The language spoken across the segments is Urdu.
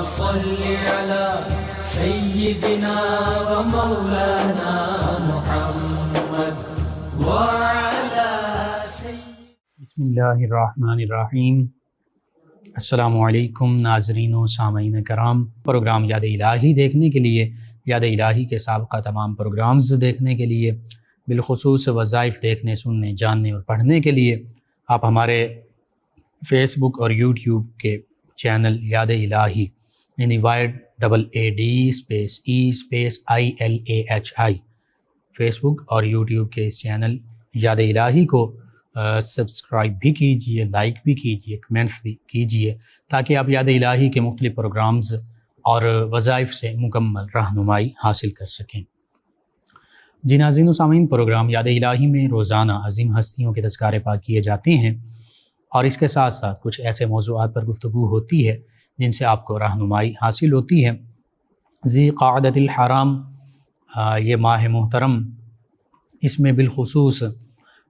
صل على سيدنا ومولانا محمد وعلى بسم اللہ الرحمن الرحیم۔ السلام علیکم ناظرین و سامعین کرام، پروگرام یاد الہی دیکھنے کے لیے، یاد الہی کے سابقہ تمام پروگرامز دیکھنے کے لیے، بالخصوص وظائف دیکھنے، سننے، جاننے اور پڑھنے کے لیے آپ ہمارے فیس بک اور یوٹیوب کے چینل یاد الہی یعنی YADE_EILAHI فیس بک اور یوٹیوب کے اس چینل یاد الہی کو سبسکرائب بھی کیجئے، لائک بھی کیجئے، کمنٹس بھی کیجئے، تاکہ آپ یاد الہی کے مختلف پروگرامز اور وظائف سے مکمل رہنمائی حاصل کر سکیں۔ جی ناظرین و سامعین، پروگرام یاد الہی میں روزانہ عظیم ہستیوں کے تذکارے پاک کیے جاتے ہیں، اور اس کے ساتھ ساتھ کچھ ایسے موضوعات پر گفتگو ہوتی ہے جن سے آپ کو رہنمائی حاصل ہوتی ہے۔ ذی قعدۃ الحرام، یہ ماہ محترم، اس میں بالخصوص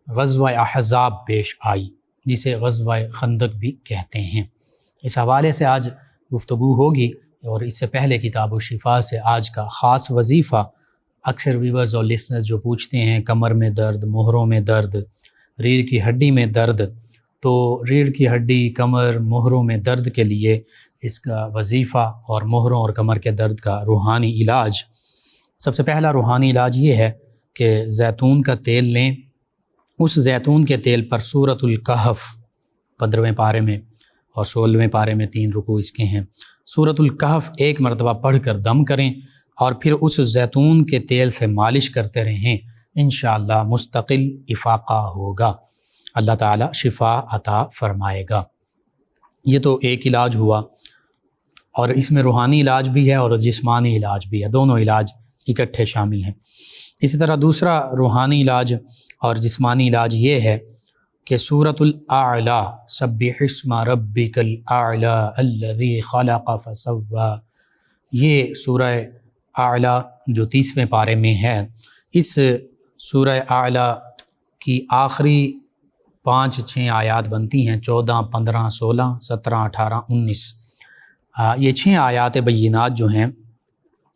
غزوہ احزاب پیش آئی، جسے غزوہ خندق بھی کہتے ہیں۔ اس حوالے سے آج گفتگو ہوگی، اور اس سے پہلے کتاب الشفا سے آج کا خاص وظیفہ اکثر ویورز اور لسنرز جو پوچھتے ہیں کمر میں درد، مہروں میں درد، ریڑھ کی ہڈی میں درد، تو ریڑھ کی ہڈی، کمر، مہروں میں درد کے لیے اس کا وظیفہ اور مہروں اور کمر کے درد کا روحانی علاج، سب سے پہلا روحانی علاج یہ ہے کہ زیتون کا تیل لیں، اس زیتون کے تیل پر سورۃ الکہف 15ویں پارے میں اور 16ویں پارے میں 3 رکوع اس کے ہیں، سورۃ الکہف ایک مرتبہ پڑھ کر دم کریں، اور پھر اس زیتون کے تیل سے مالش کرتے رہیں، انشاءاللہ مستقل افاقہ ہوگا، اللہ تعالیٰ شفا عطا فرمائے گا۔ یہ تو ایک علاج ہوا، اور اس میں روحانی علاج بھی ہے اور جسمانی علاج بھی ہے، دونوں علاج اکٹھے شامل ہیں۔ اسی طرح دوسرا روحانی علاج اور جسمانی علاج یہ ہے کہ سورۃ الاعلیٰ، سبح اسم ربک الاعلیٰ الذی خلق فسوی، یہ سورہ اعلیٰ جو 30ویں پارے میں ہے، اس سورہ اعلیٰ کی آخری 5-6 آیات بنتی ہیں، 14، 15، 16، 17، 18، 19۔ یہ 6 آیات بینات جو ہیں،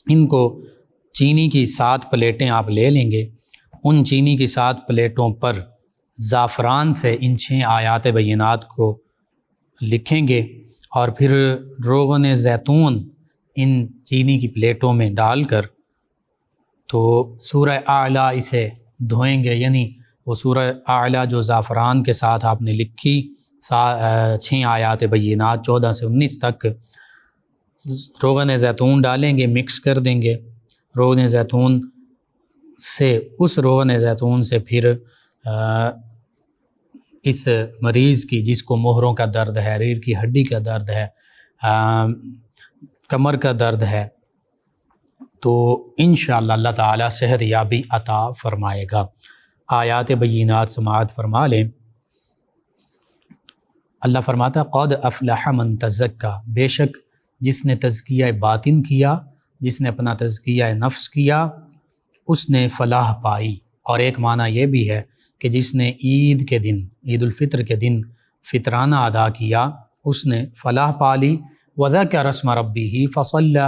ان کو چینی کی 7 پلیٹیں آپ لے لیں گے، ان چینی کی 7 پلیٹوں پر زعفران سے ان 6 آیات بینات کو لکھیں گے، اور پھر روغن زیتون ان چینی کی پلیٹوں میں ڈال کر تو سورہ اعلیٰ اسے دھوئیں گے، یعنی وہ سورہ اعلیٰ جو زعفران کے ساتھ آپ نے لکھی 6 آیات بینات 14 سے 19 تک، روغن زیتون ڈالیں گے، مکس کر دیں گے، روغن زیتون سے، اس روغن زیتون سے پھر اس مریض کی جس کو مہروں کا درد ہے، ریڑھ کی ہڈی کا درد ہے، کمر کا درد ہے، تو انشاءاللہ اللہ تعالیٰ صحت یابی عطا فرمائے گا۔ آیات بینات سماعت فرما لیں۔ اللہ فرماتا قد افلح من تزکا، بے شک جس نے تزکیہ باطن کیا، جس نے اپنا تزکیہ نفس کیا، اس نے فلاح پائی۔ اور ایک معنی یہ بھی ہے کہ جس نے عید کے دن، عید الفطر کے دن فطرانہ ادا کیا، اس نے فلاح پا لی۔ وذکر اسم ربہ فصلی،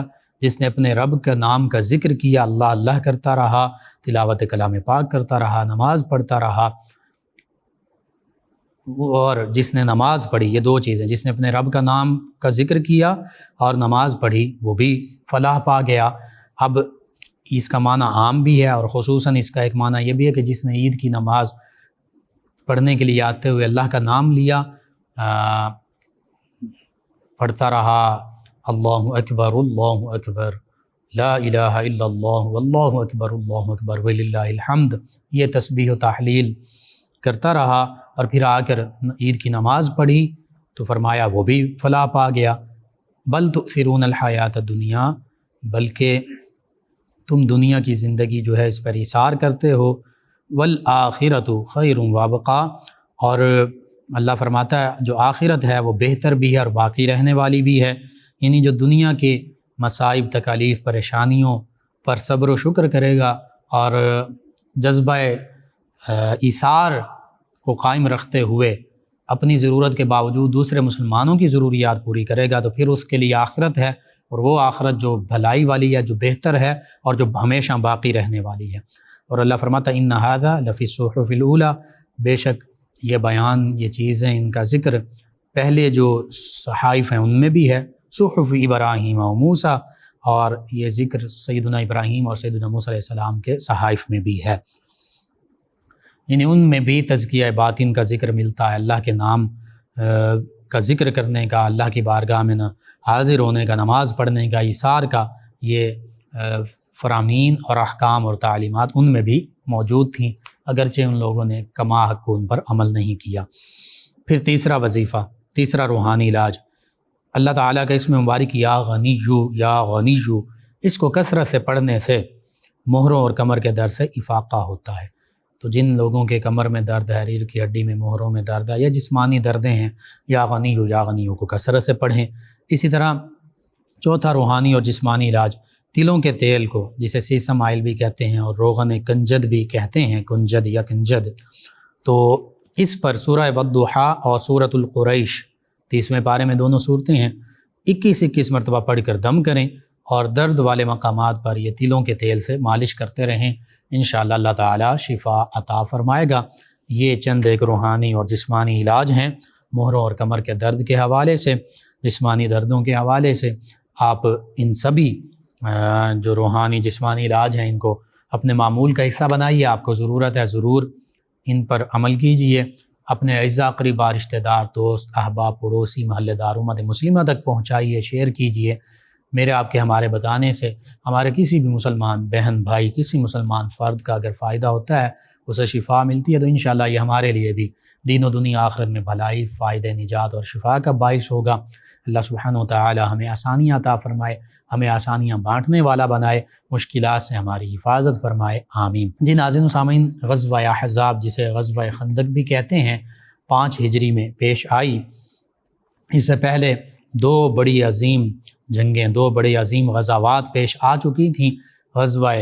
جس نے اپنے رب کا نام کا ذکر کیا، اللہ اللہ کرتا رہا، تلاوت کلام پاک کرتا رہا، نماز پڑھتا رہا، اور جس نے نماز پڑھی، یہ 2 چیزیں، جس نے اپنے رب کا نام کا ذکر کیا اور نماز پڑھی، وہ بھی فلاح پا گیا۔ اب اس کا معنی عام بھی ہے، اور خصوصاً اس کا ایک معنی یہ بھی ہے کہ جس نے عید کی نماز پڑھنے کے لیے آتے ہوئے اللہ کا نام لیا، پڑھتا رہا اللہ اکبر لا الہ الا اللہ واللہ اکبر وللہ الحمد، یہ تسبیح و تحلیل کرتا رہا، اور پھر آ کر عید کی نماز پڑھی تو فرمایا وہ بھی فلاح پا گیا۔ بل تؤثرون الحیات الدنیا، بلکہ تم دنیا کی زندگی جو ہے اس پر اثار کرتے ہو، والآخرۃ خیر وابقا، اور اللہ فرماتا ہے جو آخرت ہے وہ بہتر بھی ہے اور باقی رہنے والی بھی ہے، یعنی جو دنیا کے مصائب، تکالیف، پریشانیوں پر صبر و شکر کرے گا اور جذبہ ایثار کو قائم رکھتے ہوئے اپنی ضرورت کے باوجود دوسرے مسلمانوں کی ضروریات پوری کرے گا تو پھر اس کے لیے آخرت ہے، اور وہ آخرت جو بھلائی والی ہے، جو بہتر ہے اور جو ہمیشہ باقی رہنے والی ہے۔ اور اللہ فرماتا ان ھذا لفی الصحف الاولی، بے شک یہ بیان، یہ چیزیں، ان کا ذکر پہلے جو صحائف ہیں ان میں بھی ہے، صحف ابراہیم و موسیٰ، اور یہ ذکر سیدنا ابراہیم اور سیدنا موسیٰ علیہ السلام کے صحائف میں بھی ہے، یعنی ان میں بھی تزکیہ باطن کا ذکر ملتا ہے، اللہ کے نام کا ذکر کرنے کا، اللہ کی بارگاہ میں حاضر ہونے کا، نماز پڑھنے کا، ایثار کا، یہ فرامین اور احکام اور تعلیمات ان میں بھی موجود تھیں، اگرچہ ان لوگوں نے کما حق ان پر عمل نہیں کیا۔ پھر تیسرا وظیفہ، تیسرا روحانی علاج، اللہ تعالیٰ کا اسم مبارک یا غنیو، یا غنیو، اس کو کثرت سے پڑھنے سے مہروں اور کمر کے درد سے افاقہ ہوتا ہے۔ تو جن لوگوں کے کمر میں درد ہے، ریڑھ کی ہڈی میں مہروں میں درد ہے، یا جسمانی دردیں ہیں، یا غنیو کو کثرت سے پڑھیں۔ اسی طرح چوتھا روحانی اور جسمانی علاج، تلوں کے تیل کو، جسے سیسم آئل بھی کہتے ہیں اور روغن کنجد بھی کہتے ہیں، کنجد یا کنجد، تو اس پر سورہ والضحیٰ اور سورۃ القریش 30ویں پارے میں دونوں صورتیں ہیں، 21 مرتبہ پڑھ کر دم کریں اور درد والے مقامات پر یہ تلوں کے تیل سے مالش کرتے رہیں، انشاءاللہ اللہ تعالیٰ شفا عطا فرمائے گا۔ یہ چند ایک روحانی اور جسمانی علاج ہیں مہروں اور کمر کے درد کے حوالے سے، جسمانی دردوں کے حوالے سے۔ آپ ان سبھی جو روحانی جسمانی علاج ہیں ان کو اپنے معمول کا حصہ بنائیے، آپ کو ضرورت ہے، ضرور ان پر عمل کیجئے، اپنے اعزاء قریبا، رشتہ دار، دوست، احباب، پڑوسی، محلے دار، امت مسلمہ تک پہنچائیے، شیئر کیجئے۔ میرے آپ کے ہمارے بتانے سے ہمارے کسی بھی مسلمان بہن بھائی، کسی مسلمان فرد کا اگر فائدہ ہوتا ہے، اسے شفا ملتی ہے، تو انشاءاللہ یہ ہمارے لیے بھی دین و دنیا آخرت میں بھلائی، فائدہ، نجات اور شفا کا باعث ہوگا۔ اللہ سبحانہ و تعالی ہمیں آسانیاں عطا فرمائے، ہمیں آسانیاں بانٹنے والا بنائے، مشکلات سے ہماری حفاظت فرمائے، آمین۔ جی ناظرین و سامعین، غزوہ احزاب جسے غزوہ خندق بھی کہتے ہیں، 5 ہجری میں پیش آئی۔ اس سے پہلے 2 بڑی عظیم جنگیں، 2 بڑی عظیم غزوات پیش آ چکی تھیں، غزوہ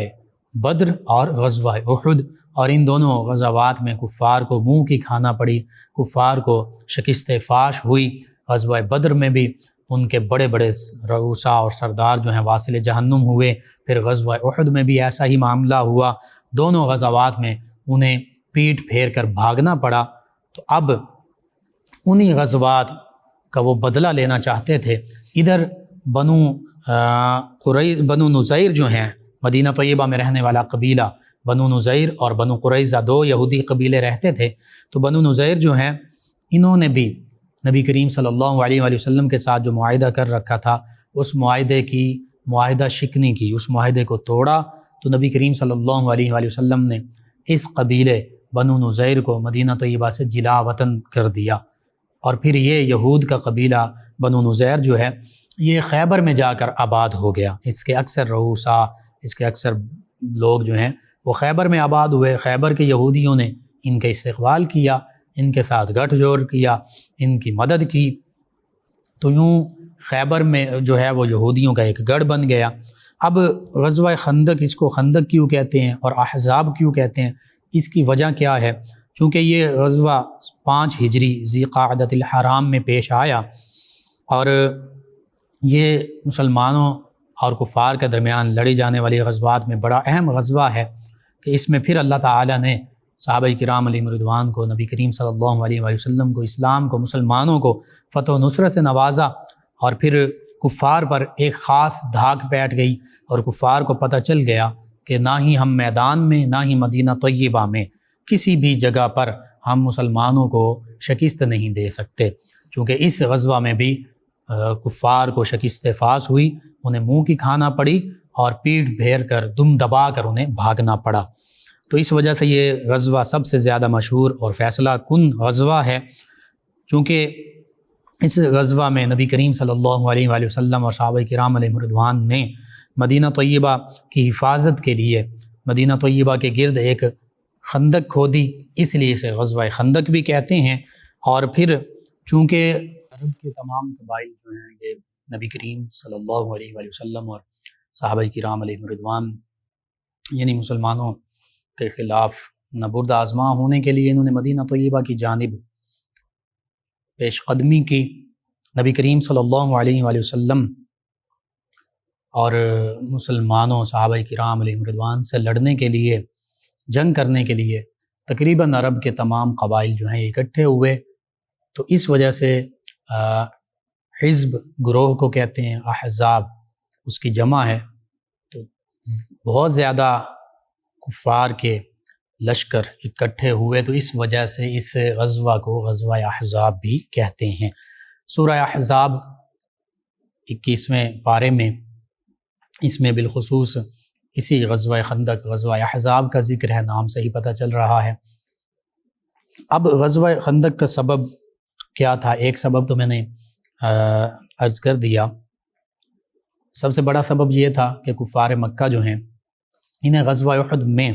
بدر اور غزوہ احد، اور ان دونوں غزوات میں کفار کو منہ کی کھانا پڑی، کفار کو شکست فاش ہوئی۔ غزوہ بدر میں بھی ان کے بڑے بڑے رؤساء اور سردار جو ہیں واصل جہنم ہوئے، پھر غزوہ احد میں بھی ایسا ہی معاملہ ہوا، دونوں غزوات میں انہیں پیٹ پھیر کر بھاگنا پڑا۔ تو اب انہی غزوات کا وہ بدلہ لینا چاہتے تھے۔ ادھر بنو نذیر جو ہیں، مدینہ طیبہ میں رہنے والا قبیلہ بنو نذیر، اور بنو قریظہ 2 یہودی قبیلے رہتے تھے۔ تو بنو نذیر جو ہیں، انہوں نے بھی نبی کریم صلی اللہ علیہ وآلہ وسلم کے ساتھ جو معاہدہ کر رکھا تھا، اس معاہدہ شکنی کی، اس معاہدے کو توڑا۔ تو نبی کریم صلی اللہ علیہ وآلہ وسلم نے اس قبیلے بنو نذیر کو مدینہ طیبہ سے جلا وطن کر دیا، اور پھر یہ یہود کا قبیلہ بنو نذیر جو ہے، یہ خیبر میں جا کر آباد ہو گیا۔ اس کے اکثر رؤساء، اس کے اکثر لوگ جو ہیں وہ خیبر میں آباد ہوئے۔ خیبر کے یہودیوں نے ان کا استقبال کیا، ان کے ساتھ گٹھ جوڑ کیا، ان کی مدد کی۔ تو یوں خیبر میں جو ہے وہ یہودیوں کا ایک گڑھ بن گیا۔ اب غزوہ خندق، اس کو خندق کیوں کہتے ہیں اور احزاب کیوں کہتے ہیں، اس کی وجہ کیا ہے؟ چونکہ یہ غزوہ 5 ہجری ذی قعدۃ الحرام میں پیش آیا، اور یہ مسلمانوں اور کفار کے درمیان لڑی جانے والی غزوات میں بڑا اہم غزوہ ہے، کہ اس میں پھر اللہ تعالیٰ نے صحابہ کرام علیہم رضوان کو، نبی کریم صلی اللہ علیہ وآلہ وسلم کو، اسلام کو، مسلمانوں کو فتح و نصرت سے نوازا، اور پھر کفار پر ایک خاص دھاک بیٹھ گئی، اور کفار کو پتہ چل گیا کہ نہ ہی ہم میدان میں، نہ ہی مدینہ طیبہ میں، کسی بھی جگہ پر ہم مسلمانوں کو شکست نہیں دے سکتے، چونکہ اس غزوہ میں بھی کفار کو شکست فاش ہوئی، انہیں منہ کی کھانا پڑی، اور پیٹھ پھیر کر، دم دبا کر انہیں بھاگنا پڑا۔ تو اس وجہ سے یہ غزوہ سب سے زیادہ مشہور اور فیصلہ کن غزوہ ہے، چونکہ اس غزوہ میں نبی کریم صلی اللہ علیہ وآلہ وسلم اور صحابہ کرام علیہم رضوان نے مدینہ طیبہ کی حفاظت کے لیے مدینہ طیبہ کے گرد ایک خندق کھودی، اس لیے اسے غزوہ خندق بھی کہتے ہیں۔ اور پھر چونکہ عرب کے تمام قبائل جو ہیں یہ نبی کریم صلی اللہ علیہ وآلہ وسلم اور صحابہ کرام علیہم رضوان یعنی مسلمانوں کے خلاف نبرد آزما ہونے کے لیے انہوں نے مدینہ طیبہ کی جانب پیش قدمی کی، نبی کریم صلی اللہ علیہ وآلہ وسلم اور مسلمانوں صحابہ کرام علیہم رضوان سے لڑنے کے لیے، جنگ کرنے کے لیے تقریباً عرب کے تمام قبائل جو ہیں اکٹھے ہوئے۔ تو اس وجہ سے حزب گروہ کو کہتے ہیں، احزاب اس کی جمع ہے۔ تو بہت زیادہ کفار کے لشکر اکٹھے ہوئے، تو اس وجہ سے اس غزوہ کو غزوہ احزاب بھی کہتے ہیں۔ سورہ احزاب 21ویں پارے میں اس میں بالخصوص اسی غزوہ خندق، غزوہ احزاب کا ذکر ہے، نام سے ہی پتہ چل رہا ہے۔ اب غزوہ خندق کا سبب کیا تھا؟ ایک سبب تو میں نے عرض کر دیا۔ سب سے بڑا سبب یہ تھا کہ کفار مکہ جو ہیں، انہیں غزوہ احد میں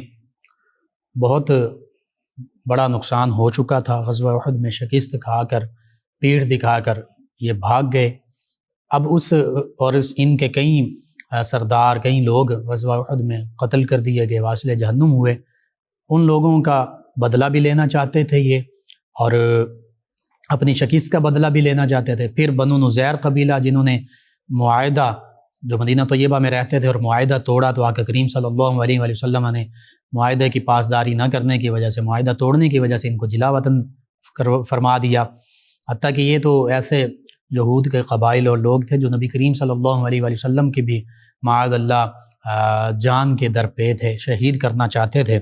بہت بڑا نقصان ہو چکا تھا۔ غزوہ احد میں شکست کھا کر، پیٹھ دکھا کر یہ بھاگ گئے۔ اب ان کے کئی سردار، کئی لوگ غزوہ احد میں قتل کر دیے گئے، واصل جہنم ہوئے۔ ان لوگوں کا بدلہ بھی لینا چاہتے تھے یہ، اور اپنی شکست کا بدلہ بھی لینا چاہتے تھے۔ پھر بنو نذیر قبیلہ، جنہوں نے معاہدہ، جو مدینہ طیبہ میں رہتے تھے اور معاہدہ توڑا، تو آقا کریم صلی اللہ علیہ وآلہ وسلم نے معاہدے کی پاسداری نہ کرنے کی وجہ سے، معاہدہ توڑنے کی وجہ سے ان کو جلا وطن فرما دیا۔ حتیٰ کہ یہ تو ایسے یہود کے قبائل اور لوگ تھے جو نبی کریم صلی اللہ علیہ وآلہ وسلم کی بھی معاذ اللہ جان کے در پہ تھے، شہید کرنا چاہتے تھے۔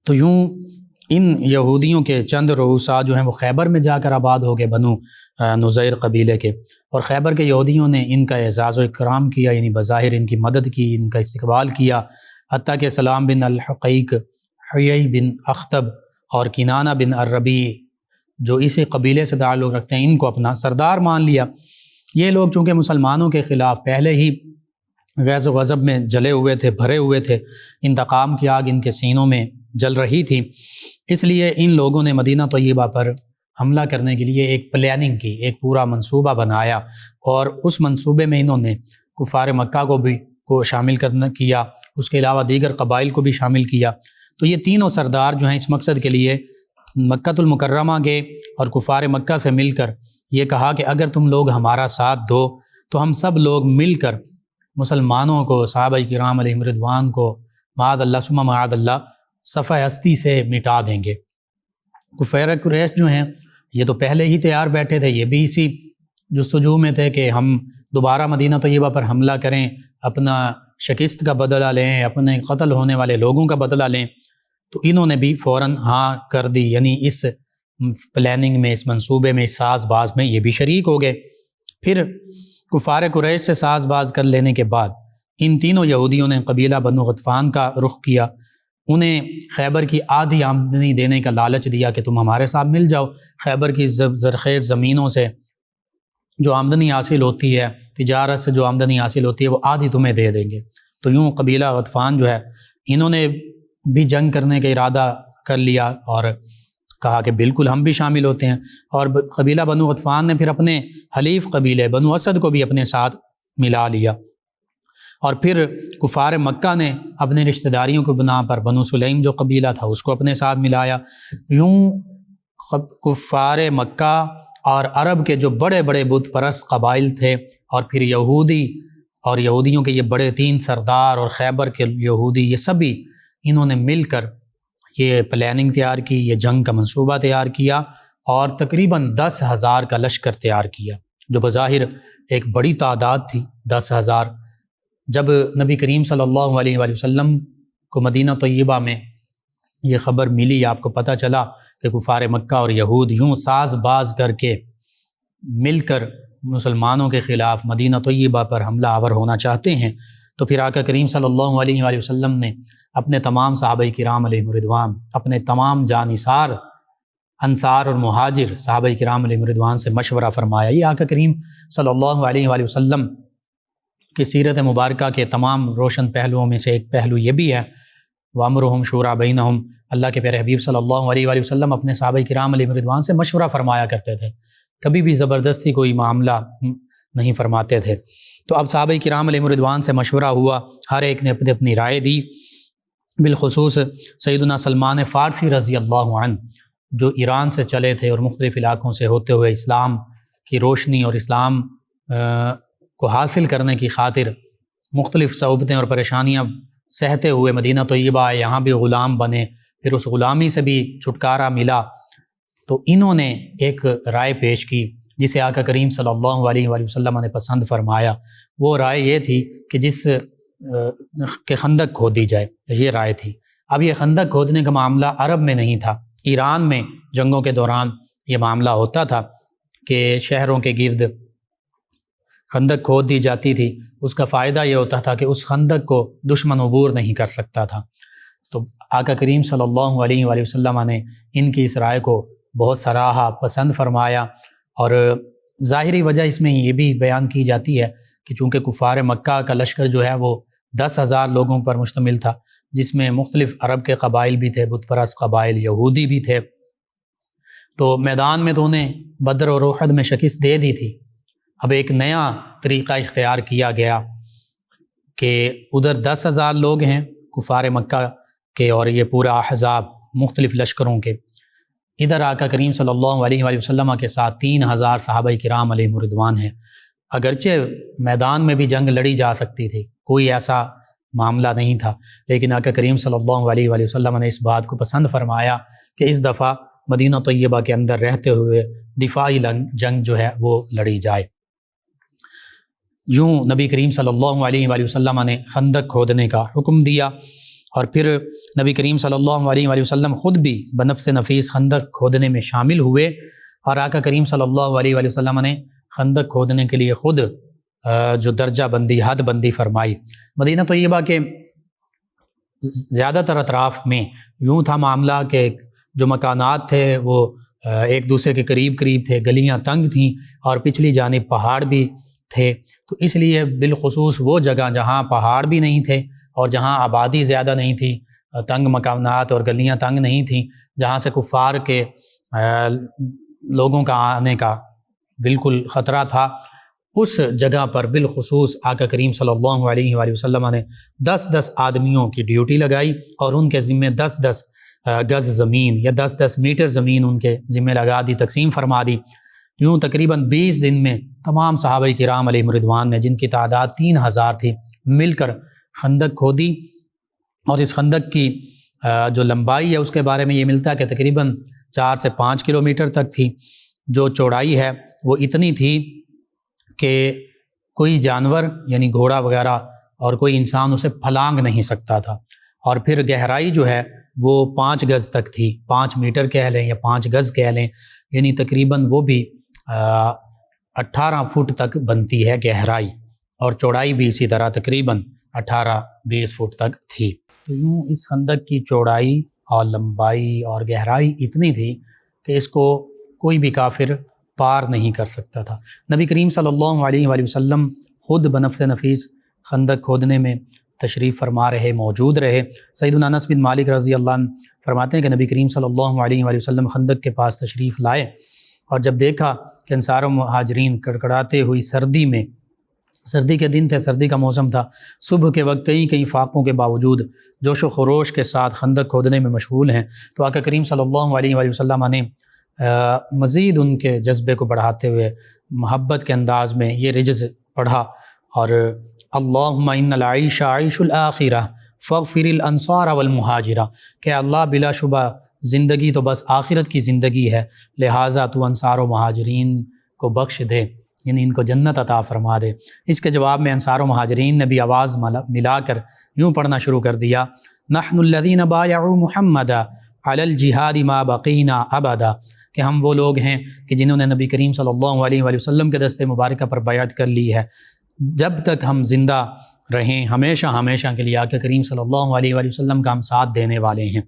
تو یوں ان یہودیوں کے چند رؤساء جو ہیں وہ خیبر میں جا کر آباد ہو گئے، بنو نذیر قبیلے کے، اور خیبر کے یہودیوں نے ان کا اعزاز و اکرام کیا، یعنی بظاہر ان کی مدد کی، ان کا استقبال کیا۔ حتیٰ کہ سلام بن الحقیق، حیی بن اخطب اور کنانہ بن الربیع، جو اسی قبیلے سے تعلق رکھتے ہیں، ان کو اپنا سردار مان لیا۔ یہ لوگ چونکہ مسلمانوں کے خلاف پہلے ہی غیظ و غضب میں جلے ہوئے تھے، بھرے ہوئے تھے، انتقام کی آگ ان کے سینوں میں جل رہی تھی، اس لیے ان لوگوں نے مدینہ طیبہ پر حملہ کرنے کے لیے ایک پلاننگ کی، ایک پورا منصوبہ بنایا، اور اس منصوبے میں انہوں نے کفار مکہ کو شامل کیا، اس کے علاوہ دیگر قبائل کو بھی شامل کیا۔ تو یہ تینوں سردار جو ہیں اس مقصد کے لیے مکہ المکرمہ گئے اور کفار مکہ سے مل کر یہ کہا کہ اگر تم لوگ ہمارا ساتھ دو تو ہم سب لوگ مل کر مسلمانوں کو، صحابہ کرام علیہم رضوان کو معاذ اللہ ثم معاذ اللہ صفحہ ہستی سے مٹا دیں گے۔ کفار قریش جو ہیں یہ تو پہلے ہی تیار بیٹھے تھے، یہ بھی اسی جستجو میں تھے کہ ہم دوبارہ مدینہ طیبہ پر حملہ کریں، اپنا شکست کا بدلہ لیں، اپنے قتل ہونے والے لوگوں کا بدلہ لیں۔ تو انہوں نے بھی فوراً ہاں کر دی، یعنی اس پلاننگ میں، اس منصوبے میں، اس ساز باز میں یہ بھی شریک ہو گئے۔ پھر کفار قریش سے ساز باز کر لینے کے بعد ان تینوں یہودیوں نے قبیلہ بنو غطفان کا رخ کیا، انہیں خیبر کی آدھی آمدنی دینے کا لالچ دیا کہ تم ہمارے ساتھ مل جاؤ، خیبر کی زرخیز زمینوں سے جو آمدنی حاصل ہوتی ہے، تجارت سے جو آمدنی حاصل ہوتی ہے، وہ آدھی تمہیں دے دیں گے۔ تو یوں قبیلہ غطفان جو ہے، انہوں نے بھی جنگ کرنے کا ارادہ کر لیا اور کہا کہ بالکل ہم بھی شامل ہوتے ہیں، اور قبیلہ بنو غطفان نے پھر اپنے حلیف قبیلے بنو اسد کو بھی اپنے ساتھ ملا لیا، اور پھر کفار مکہ نے اپنے رشتہ داریوں کو بنا پر بنو سلیم جو قبیلہ تھا اس کو اپنے ساتھ ملایا۔ یوں کفار مکہ اور عرب کے جو بڑے بڑے بت پرست قبائل تھے، اور پھر یہودی اور یہودیوں کے یہ بڑے تین سردار اور خیبر کے یہودی، یہ سبھی انہوں نے مل کر یہ پلاننگ تیار کی، یہ جنگ کا منصوبہ تیار کیا، اور تقریباً 10,000 کا لشکر تیار کیا، جو بظاہر ایک بڑی تعداد تھی۔ 10,000 جب نبی کریم صلی اللہ علیہ وآلہ وسلم کو مدینہ طیبہ میں یہ خبر ملی، آپ کو پتہ چلا کہ کفار مکہ اور یہود یوں ساز باز کر کے مل کر مسلمانوں کے خلاف مدینہ طیبہ پر حملہ آور ہونا چاہتے ہیں، تو پھر آقا کریم صلی اللہ علیہ وآلہ وسلم نے اپنے تمام صحابہ کرام علیہم رضوان، اپنے تمام جانثار انصار اور مہاجر صحابہ کرام علیہم رضوان سے مشورہ فرمایا۔ یہ آقا کریم صلی اللہ علیہ وآلہ وسلم کی سیرت مبارکہ کے تمام روشن پہلوؤں میں سے ایک پہلو یہ بھی ہے، وَأَمْرُهُمْ شُورَىٰ بَيْنَهُمْ، اللہ کے پیارے حبیب صلی اللہ علیہ وآلہ وسلم اپنے صحابہ کرام علیہم رضوان سے مشورہ فرمایا کرتے تھے، کبھی بھی زبردستی کوئی معاملہ نہیں فرماتے تھے۔ تو اب صحابہ کرام علیہم رضوان سے مشورہ ہوا، ہر ایک نے اپنی اپنی رائے دی۔ بالخصوص سیدنا سلمان فارسی رضی اللہ عنہ، جو ایران سے چلے تھے اور مختلف علاقوں سے ہوتے ہوئے اسلام کی روشنی اور اسلام کو حاصل کرنے کی خاطر مختلف صعوبتیں اور پریشانیاں سہتے ہوئے مدینہ طیبہ آئے، یہاں بھی غلام بنے، پھر اس غلامی سے بھی چھٹکارا ملا، تو انہوں نے ایک رائے پیش کی جسے آقا کریم صلی اللہ علیہ وآلہ وسلم نے پسند فرمایا۔ وہ رائے یہ تھی کہ جس کہ خندق کھود دی جائے، یہ رائے تھی۔ اب یہ خندق کھودنے کا معاملہ عرب میں نہیں تھا، ایران میں جنگوں کے دوران یہ معاملہ ہوتا تھا کہ شہروں کے گرد خندق کھود دی جاتی تھی۔ اس کا فائدہ یہ ہوتا تھا کہ اس خندق کو دشمن عبور نہیں کر سکتا تھا۔ تو آقا کریم صلی اللہ علیہ وآلہ وسلم نے ان کی اس رائے کو بہت سراہا، پسند فرمایا، اور ظاہری وجہ اس میں یہ بھی بیان کی جاتی ہے کہ چونکہ کفار مکہ کا لشکر جو ہے وہ 10,000 لوگوں پر مشتمل تھا، جس میں مختلف عرب کے قبائل بھی تھے، بت پرست قبائل، یہودی بھی تھے، تو میدان میں تو انہیں بدر اور احد میں شکست دے دی تھی۔ اب ایک نیا طریقہ اختیار کیا گیا کہ ادھر 10,000 لوگ ہیں کفار مکہ کے اور یہ پورا احزاب مختلف لشکروں کے، ادھر آقا کریم صلی اللہ علیہ وآلہ وسلم کے ساتھ 3,000 صحابہ کرام علیہم رضوان ہیں۔ اگرچہ میدان میں بھی جنگ لڑی جا سکتی تھی، کوئی ایسا معاملہ نہیں تھا، لیکن آقا کریم صلی اللہ علیہ وآلہ وسلم نے اس بات کو پسند فرمایا کہ اس دفعہ مدینہ طیبہ کے اندر رہتے ہوئے دفاعی جنگ جو ہے وہ لڑی جائے۔ یوں نبی کریم صلی اللہ علیہ وآلہ وسلم نے خندق کھودنے کا حکم دیا، اور پھر نبی کریم صلی اللہ علیہ وآلہ وسلم خود بھی بنفس نفیس خندق کھودنے میں شامل ہوئے، اور آقا کریم صلی اللہ علیہ وآلہ وسلم نے خندق کھودنے کے لیے خود جو درجہ بندی، حد بندی فرمائی۔ مدینہ طیبہ کے زیادہ تر اطراف میں یوں تھا معاملہ کہ جو مکانات تھے وہ ایک دوسرے کے قریب قریب تھے، گلیاں تنگ تھیں اور پچھلی جانب پہاڑ بھی تھے، تو اس لیے بالخصوص وہ جگہ جہاں پہاڑ بھی نہیں تھے اور جہاں آبادی زیادہ نہیں تھی، تنگ مکانات اور گلیاں تنگ نہیں تھیں، جہاں سے کفار کے لوگوں کا آنے کا بالکل خطرہ تھا، اس جگہ پر بالخصوص آقا کریم صلی اللہ علیہ وآلہ وسلم نے 10 آدمیوں کی ڈیوٹی لگائی اور ان کے ذمے 10 گز زمین یا 10 میٹر زمین ان کے ذمے لگا دی، تقسیم فرما دی۔ یوں تقریباً 20 دن میں تمام صحابہ کرام علیہم رضوان نے، جن کی تعداد 3,000 تھی، مل کر خندق کھودی، اور اس خندق کی جو لمبائی ہے اس کے بارے میں یہ ملتا ہے کہ تقریباً 4 سے 5 کلومیٹر تک تھی، جو چوڑائی ہے وہ اتنی تھی کہ کوئی جانور یعنی گھوڑا وغیرہ اور کوئی انسان اسے پھلانگ نہیں سکتا تھا، اور پھر گہرائی جو ہے وہ 5 گز تک تھی، 5 میٹر کہہ لیں یا 5 گز کہہ لیں، یعنی تقریباً وہ بھی 18 فٹ تک بنتی ہے گہرائی، اور چوڑائی بھی اسی طرح تقریباً 18-20 فٹ تک تھی۔ تو یوں اس خندق کی چوڑائی اور لمبائی اور گہرائی اتنی تھی کہ اس کو کوئی بھی کافر پار نہیں کر سکتا تھا۔ نبی کریم صلی اللہ علیہ وآلہ وسلم خود بنفس نفیس خندق کھودنے میں تشریف فرما رہے، موجود رہے۔ سیدنا انس بن مالک رضی اللہ عنہ فرماتے ہیں کہ نبی کریم صلی اللہ علیہ وآلہ وسلم خندق کے پاس تشریف لائے، اور جب دیکھا کہ انصار و مہاجرین کڑکڑاتے ہوئی سردی میں، سردی کے دن تھے، سردی کا موسم تھا، صبح کے وقت کئی فاقوں کے باوجود جوش و خروش کے ساتھ خندق کھودنے میں مشغول ہیں، تو آقا کریم صلی اللہ علیہ وآلہ وسلم نے مزید ان کے جذبے کو بڑھاتے ہوئے محبت کے انداز میں یہ رجز پڑھا، اور اللہم ان العیش عیش الآخرہ فاغفر الانصار والمہاجرہ، کہ اللہ بلا شبہ زندگی تو بس آخرت کی زندگی ہے، لہٰذا تو انصار و مہاجرین کو بخش دے، یعنی ان کو جنت عطا فرما دے۔ اس کے جواب میں انصار و مہاجرین نے بھی آواز ملا کر یوں پڑھنا شروع کر دیا، نحن الذین بایعوا محمدا علی الجہاد ما بقینا ابدا، کہ ہم وہ لوگ ہیں کہ جنہوں نے نبی کریم صلی اللہ علیہ وآلہ وسلم کے دست مبارکہ پر بیعت کر لی ہے، جب تک ہم زندہ رہیں، ہمیشہ کے لیے آقا کریم صلی اللہ علیہ وآلہ وسلم کا ہم ساتھ دینے والے ہیں۔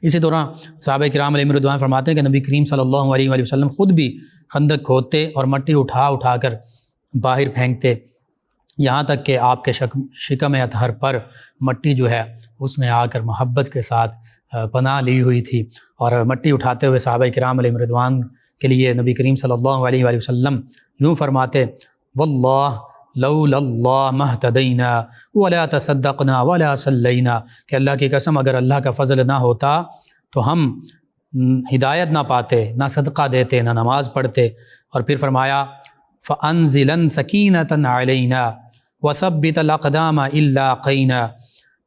اسی طرح صحابہ کرام علیہم رضوان فرماتے ہیں کہ نبی کریم صلی اللہ علیہ وآلہ وسلم خود بھی خندق کھودتے اور مٹی اٹھا کر باہر پھینکتے، یہاں تک کہ آپ کے شکم اطہر پر مٹی جو ہے اس نے آ کر محبت کے ساتھ پناہ لی ہوئی تھی، اور مٹی اٹھاتے ہوئے صحابہ کرام علیہم رضوان کے لیے نبی کریم صلی اللہ علیہ وآلہ وسلم یوں فرماتے، واللہ لولا اللہ مہتدینا ولا تصدقنا ولا صلینا، کہ اللہ کی قسم اگر اللہ کا فضل نہ ہوتا تو ہم ہدایت نہ پاتے، نہ صدقہ دیتے، نہ نماز پڑھتے، اور پھر فرمایا فَأَنزِلَن سَكِينَةً عَلَيْنَا وَثَبِّتَ الْأَقْدَامَ إِلَّا قَيْنَا،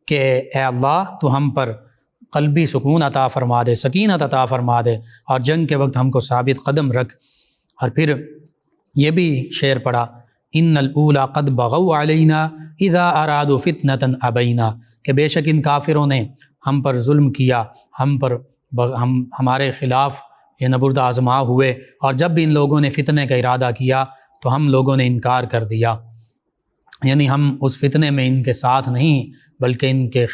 کہ اے اللہ تو ہم پر قلبی سکون عطا فرما دے، سکینت عطا فرما دے، اور جنگ کے وقت ہم کو ثابت قدم رکھ۔ اور پھر یہ بھی شعر پڑھا ان الاولیٰ قد بغوا علینا اذا ارادوا فتنة ابینا، کہ بے شک ان کافروں نے ہم پر ظلم کیا، ہمارے خلاف یہ نبرد آزما ہوئے، اور جب بھی ان لوگوں نے فتنے کا ارادہ کیا تو ہم لوگوں نے انکار کر دیا، یعنی ہم اس فتنے میں ان کے ساتھ نہیں بلکہ ان کے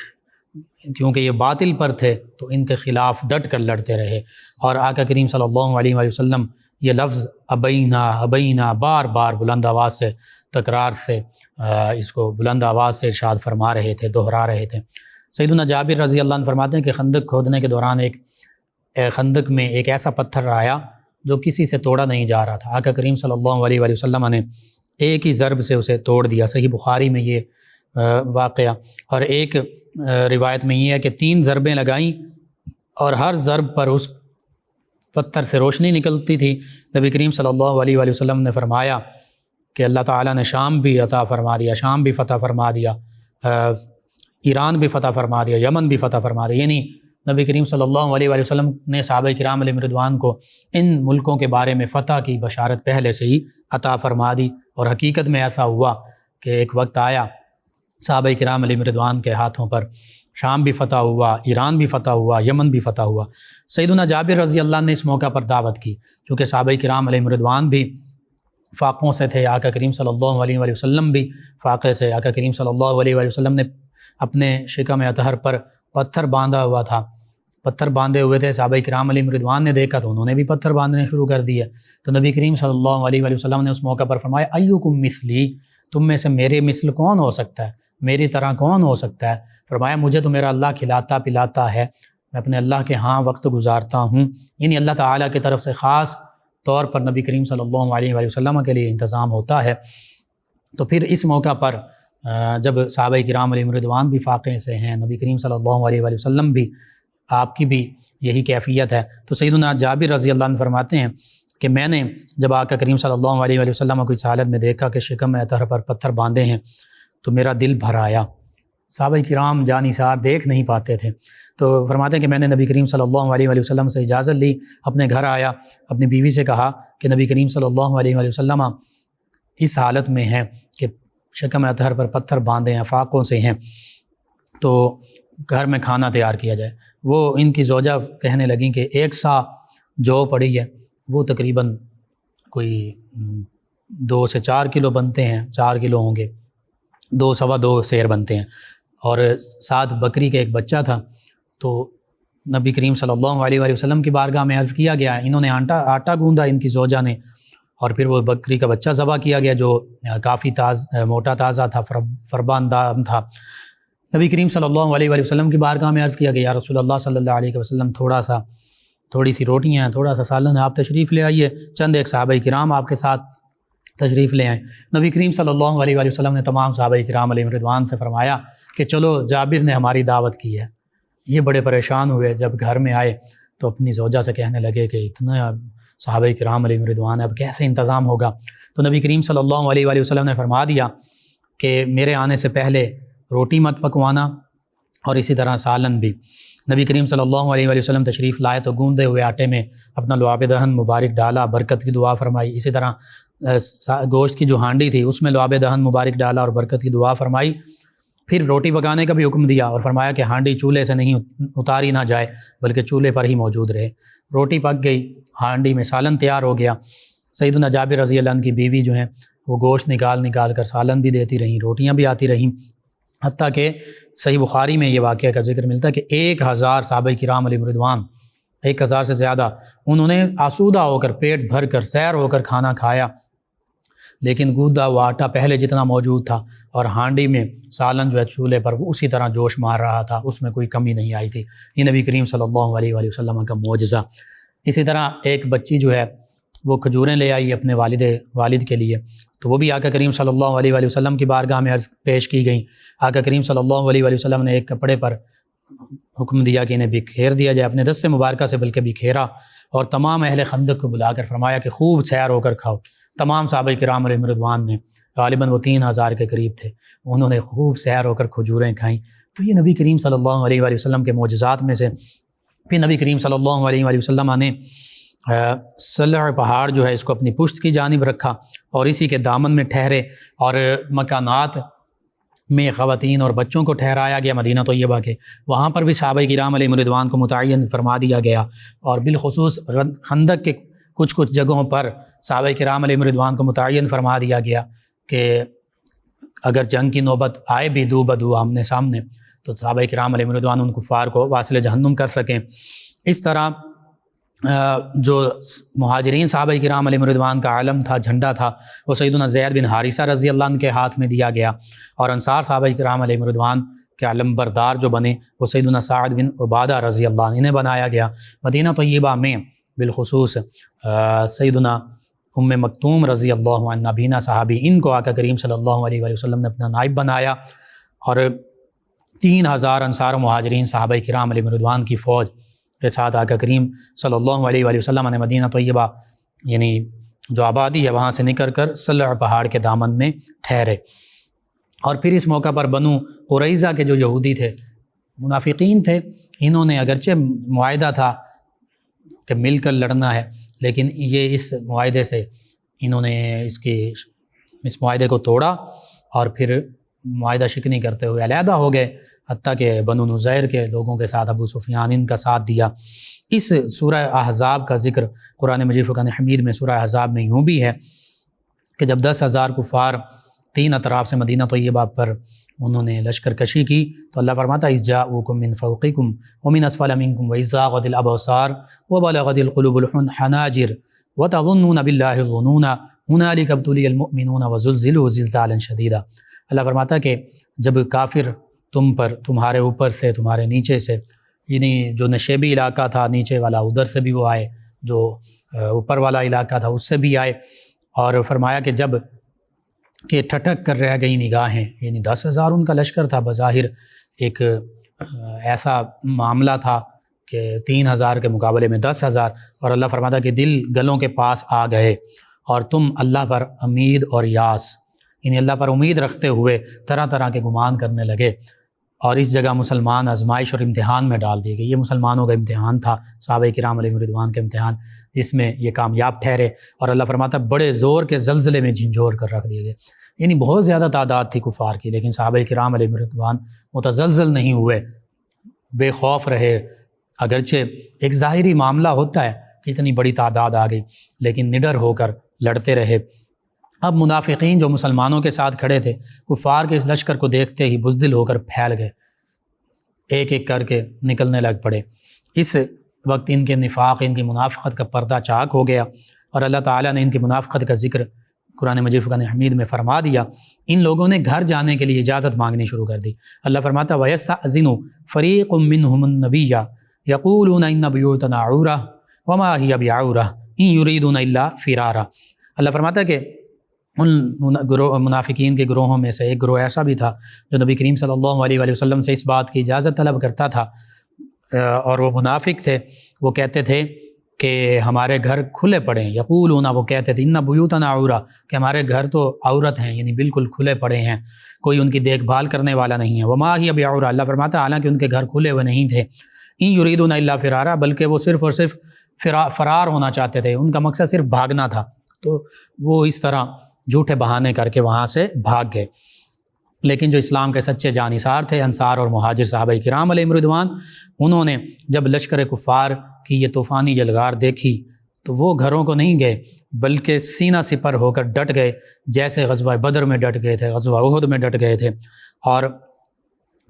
کیونکہ یہ باطل پر تھے تو ان کے خلاف ڈٹ کر لڑتے رہے۔ اور آقا کریم صلی اللہ علیہ وآلہ وسلم یہ لفظ ابینا ابینا بار بار بلند آواز سے تکرار سے اس کو بلند آواز سے ارشاد فرما رہے تھے، دہرا رہے تھے۔ سیدنا جابر رضی اللہ عنہ فرماتے ہیں کہ خندق کھودنے کے دوران خندق میں ایک ایسا پتھر آیا جو کسی سے توڑا نہیں جا رہا تھا۔ آقا کریم صلی اللہ علیہ وآلہ وسلم نے ایک ہی ضرب سے اسے توڑ دیا۔ صحیح بخاری میں یہ واقعہ، اور ایک روایت میں یہ ہے کہ 3 ضربیں لگائیں اور ہر ضرب پر اس پتھر سے روشنی نکلتی تھی۔ نبی کریم صلی اللہ علیہ وآلہ وسلم نے فرمایا کہ اللہ تعالیٰ نے شام بھی عطا فرما دیا، شام بھی فتح فرما دیا، ایران بھی فتح فرما دیا، یمن بھی فتح فرما دیا، یعنی نبی کریم صلی اللہ علیہ وآلہ وسلم نے صحابہ کرام علیہم رضوان کو ان ملکوں کے بارے میں فتح کی بشارت پہلے سے ہی عطا فرما دی۔ اور حقیقت میں ایسا ہوا کہ ایک وقت آیا صحابہ کرام علیہم رضوان کے ہاتھوں پر شام بھی فتح ہوا، ایران بھی فتح ہوا، یمن بھی فتح ہوا۔ سیدنا جابر رضی اللہ عنہ نے اس موقع پر دعوت کی، چونکہ صحابہ کرام علیہم رضوان بھی فاقوں سے تھے، آقا کریم صلی اللہ علیہ وآلہ وسلم بھی فاقے سے۔ آقا کریم صلی اللہ علیہ وآلہ وسلم نے اپنے شکم اطہر پر پتھر باندھا ہوا تھا، پتھر باندھے ہوئے تھے۔ صحابہ کرام علیہم رضوان نے دیکھا تو انہوں نے بھی پتھر باندھنے شروع کر دیے۔ تو نبی کریم صلی اللہ علیہ وآلہ وسلم نے اس موقع پر فرمایا ایکم مثلی، تم میں سے میرے مثل کون ہو سکتا ہے، میری طرح کون ہو سکتا ہے؟ فرمایا مجھے تو میرا اللہ کھلاتا پلاتا ہے، میں اپنے اللہ کے ہاں وقت گزارتا ہوں، یعنی اللہ تعالیٰ کی طرف سے خاص طور پر نبی کریم صلی اللہ علیہ وآلہ وسلم کے لیے انتظام ہوتا ہے۔ تو پھر اس موقع پر جب صحابہ کرام علیہم رضوان بھی فاقے سے ہیں، نبی کریم صلی اللہ علیہ وآلہ وسلم بھی، آپ کی بھی یہی کیفیت ہے، تو سیدنا جابر رضی اللہ عنہ فرماتے ہیں کہ میں نے جب آقا کریم صلی اللہ علیہ وآلہ وسلم کو اس حالت میں دیکھا کہ شکم اطہر پر پتھر باندھے ہیں تو میرا دل بھر آیا۔ صحابہ کرام جانثار دیکھ نہیں پاتے تھے، تو فرماتے ہیں کہ میں نے نبی کریم صلی اللہ علیہ وآلہ وسلم سے اجازت لی، اپنے گھر آیا، اپنی بیوی سے کہا کہ نبی کریم صلی اللہ علیہ وآلہ وسلم اس حالت میں ہیں کہ شکم اطہر پر پتھر باندھے ہیں، فاقوں سے ہیں، تو گھر میں کھانا تیار کیا جائے۔ وہ ان کی زوجہ کہنے لگیں کہ 1 سا جو پڑی ہے وہ تقریباً کوئی 2 سے 4 کلو بنتے ہیں، 4 کلو ہوں گے، 2 سوا 2 سیر بنتے ہیں، اور ساتھ بکری کا ایک بچہ تھا۔ تو نبی کریم صلی اللہ علیہ وآلہ وسلم کی بارگاہ میں عرض کیا گیا، انہوں نے آٹا گوندا ان کی زوجہ نے، اور پھر وہ بکری کا بچہ ذبح کیا گیا جو کافی موٹا تازہ تھا، فربان دام تھا۔ نبی کریم صلی اللہ علیہ وآلہ وسلم کی بارگاہ میں عرض کیا گیا، یا رسول اللہ صلی اللہ علیہ وسلم تھوڑی سی روٹیاں ہیں، تھوڑا سا سالن ہے، آپ تشریف لے آئیے۔ چند ایک صحابہ کرام آپ کے ساتھ تشریف لے آئیں۔ نبی کریم صلی اللہ علیہ وآلہ وسلم نے تمام صحابہ کرام علیہم رضوان سے فرمایا کہ چلو جابر نے ہماری دعوت کی ہے۔ یہ بڑے پریشان ہوئے، جب گھر میں آئے تو اپنی زوجہ سے کہنے لگے کہ اتنا صحابہ کرام علیہم رضوان اب کیسے انتظام ہوگا؟ تو نبی کریم صلی اللہ علیہ وآلہ وسلم نے فرما دیا کہ میرے آنے سے پہلے روٹی مت پکوانا، اور اسی طرح سالن بھی۔ نبی کریم صلی اللہ علیہ وآلہ وسلم تشریف لائے تو گوندے ہوئے آٹے میں اپنا لعاب دہن مبارک ڈالا، برکت کی دعا فرمائی۔ اسی طرح گوشت کی جو ہانڈی تھی اس میں لعاب دہن مبارک ڈالا اور برکت کی دعا فرمائی۔ پھر روٹی پکانے کا بھی حکم دیا اور فرمایا کہ ہانڈی چولہے سے نہیں اتاری نہ جائے بلکہ چولہے پر ہی موجود رہے۔ روٹی پک گئی، ہانڈی میں سالن تیار ہو گیا۔ سیدنا جابر رضی اللہ عنہ کی بیوی جو ہیں وہ گوشت نکال کر سالن بھی دیتی رہیں، روٹیاں بھی آتی رہیں، حتیٰ کہ صحیح بخاری میں یہ واقعہ کا ذکر ملتا ہے کہ 1000 صحابہ کرام علیہم رضوان، 1000 سے زیادہ، انہوں نے آسودہ ہو کر، پیٹ بھر کر، سیر ہو کر کھانا کھایا، لیکن گودا ہوا آٹا پہلے جتنا موجود تھا، اور ہانڈی میں سالن جو ہے چولہے پر وہ اسی طرح جوش مار رہا تھا، اس میں کوئی کمی نہیں آئی تھی۔ یہ نبی کریم صلی اللہ علیہ وآلہ وسلم کا معجزہ۔ اسی طرح ایک بچی جو ہے وہ کھجوریں لے آئی اپنے والد کے لیے، تو وہ بھی آقا کریم صلی اللہ علیہ وآلہ وسلم کی بارگاہ میں عرض پیش کی گئیں۔ آقا کریم صلی اللہ علیہ وآلہ وسلم نے ایک کپڑے پر حکم دیا کہ انہیں بکھیر دیا جائے، اپنے دست مبارکہ سے بلکہ بکھیرا، اور تمام اہل خندق کو بلا کر فرمایا کہ خوب سیر ہو کر کھاؤ۔ تمام صحابہ کرام علیہم رضوان نے، غالباً وہ 3000 کے قریب تھے، انہوں نے خوب سیر ہو کر کھجوریں کھائیں۔ تو یہ نبی کریم صلی اللہ علیہ وآلہ وسلم کے معجزات میں سے۔ پھر نبی کریم صلی اللہ علیہ وآلہ وسلم نے سلع پہاڑ جو ہے اس کو اپنی پشت کی جانب رکھا اور اسی کے دامن میں ٹھہرے، اور مکانات میں خواتین اور بچوں کو ٹھہرایا گیا مدینہ طیبہ کے، وہاں پر بھی صحابہ کرام علیہم رضوان کو متعین فرما دیا گیا، اور بالخصوص خندق کے کچھ جگہوں پر صحابہ کرام علیہم رضوان کو متعین فرما دیا گیا کہ اگر جنگ کی نوبت آئے بھی دو بدو آمنے سامنے تو صحابہ کرام علیہم رضوان ان کفار کو واصل جہنم کر سکیں۔ اس طرح جو مہاجرین صحابہ کرام علیہم رضوان کا علم تھا، جھنڈا تھا، وہ سیدنا زید بن حارثہ رضی اللہ عنہ کے ہاتھ میں دیا گیا، اور انصار صحابہ کرام علیہم رضوان کے علم بردار جو بنے وہ سیدنا سعد بن عبادہ رضی اللہ عنہ انہیں بنایا گیا۔ مدینہ طیبہ میں بالخصوص سیدنا ام مکتوم رضی اللہ عنہ نابینا صحابی، ان کو آقا کریم صلی اللہ علیہ وآلہ وسلم نے اپنا نائب بنایا، اور 3000 انصار و مہاجرین صحابہ کرام علیہم رضوان کی فوج کے ساتھ آقا کریم صلی اللہ علیہ وآلہ وسلم نے مدینہ طیبہ یعنی جو آبادی ہے وہاں سے نکل کر سلع پہاڑ کے دامن میں ٹھہرے۔ اور پھر اس موقع پر بنو قریظہ کے جو یہودی تھے، منافقین تھے، انہوں نے اگرچہ معاہدہ تھا کہ مل کر لڑنا ہے، لیکن یہ اس معاہدے سے انہوں نے اس معاہدے کو توڑا اور پھر معاہدہ شکنی کرتے ہوئے علیحدہ ہو گئے، حتیٰ کہ بنو نذیر کے لوگوں کے ساتھ ابو سفیان ان کا ساتھ دیا۔ اس سورہ احزاب کا ذکر قرآن مجید فرقان حمید میں سورہ احزاب میں یوں بھی ہے کہ جب 10,000 کفار 3 اطراف سے مدینہ طیبہ پر انہوں نے لشکر کشی کی تو اللہ فرماتا اذ جاءوکم من فوقکم ومن اسفل منکم واذ زاغت الابصار وبلغت القلوب الحناجر وتظنون باللہ الظنون هنالک ابتلی المؤمنون وزلزلوا زلزالا شدیدا۔ اللہ فرماتا کہ جب کافر تم پر، تمہارے اوپر سے، تمہارے نیچے سے، یعنی جو نشیبی علاقہ تھا نیچے والا ادھر سے بھی وہ آئے، جو اوپر والا علاقہ تھا اس سے بھی آئے، اور فرمایا کہ جب کہ ٹھٹک کر رہ گئی نگاہیں، یعنی 10,000 ان کا لشکر تھا، بظاہر ایک ایسا معاملہ تھا کہ 3,000 کے مقابلے میں 10,000، اور اللہ فرماتا کہ دل گلوں کے پاس آ گئے اور تم اللہ پر امید اور یاس، یعنی اللہ پر امید رکھتے ہوئے طرح طرح کے گمان کرنے لگے، اور اس جگہ مسلمان آزمائش اور امتحان میں ڈال دیے گئے۔ یہ مسلمانوں کا امتحان تھا، صحابہ کرام علیہم رضوان کا امتحان، جس میں یہ کامیاب ٹھہرے، اور اللہ فرماتا بڑے زور کے زلزلے میں جھنجھوڑ کر رکھ دیے گئے، یعنی بہت زیادہ تعداد تھی کفار کی، لیکن صحابہ کرام علیہم رضوان متزلزل نہیں ہوئے، بے خوف رہے۔ اگرچہ ایک ظاہری معاملہ ہوتا ہے کہ اتنی بڑی تعداد آ گئی، لیکن نڈر ہو کر لڑتے رہے۔ اب منافقین جو مسلمانوں کے ساتھ کھڑے تھے، کفار کے اس لشکر کو دیکھتے ہی بزدل ہو کر پھیل گئے، ایک ایک کر کے نکلنے لگ پڑے۔ اس وقت ان کے نفاق، ان کی منافقت کا پردہ چاک ہو گیا، اور اللہ تعالیٰ نے ان کی منافقت کا ذکر قرآن مجید فرقان حمید میں فرما دیا۔ ان لوگوں نے گھر جانے کے لیے اجازت مانگنی شروع کر دی۔ اللہ فرماتا وَيَسْتَأْذِنُ فَرِيقٌ مِّنْهُمُ النَّبِيَّ يَقُولُونَ إِنَّ بُيُوتَنَا عَوْرَةٌ وَمَا هِيَ بِعَوْرَةٍ إِن يُرِيدُونَ إِلَّا فِرَارًا۔ اللہ فرماتا کہ ان منافقین کے گروہوں میں سے ایک گروہ ایسا بھی تھا جو نبی کریم صلی اللہ علیہ وآلہ وسلم سے اس بات کی اجازت طلب کرتا تھا، اور وہ منافق تھے، وہ کہتے تھے کہ ہمارے گھر کھلے پڑے ہیں، یقولون، وہ کہتے تھے ان بیوتنا عورہ، کہ ہمارے گھر تو عورت ہیں، یعنی بالکل کھلے پڑے ہیں، کوئی ان کی دیکھ بھال کرنے والا نہیں ہے۔ وما ہی بعورہ، اللہ فرماتا حالانکہ ان کے گھر کھلے ہوئے نہیں تھے، ان یریدون الا فرارا، بلکہ وہ صرف اور صرف فرار ہونا چاہتے تھے، ان کا مقصد صرف بھاگنا تھا، تو وہ اس طرح جھوٹے بہانے کر کے وہاں سے بھاگ گئے۔ لیکن جو اسلام کے سچے جانثار تھے، انصار اور مہاجر صحابہ کرام علیہم رضوان، انہوں نے جب لشکر کفار کی یہ طوفانی یلغار دیکھی تو وہ گھروں کو نہیں گئے، بلکہ سینہ سپر ہو کر ڈٹ گئے، جیسے غزوہ بدر میں ڈٹ گئے تھے، غزوہ احد میں ڈٹ گئے تھے۔ اور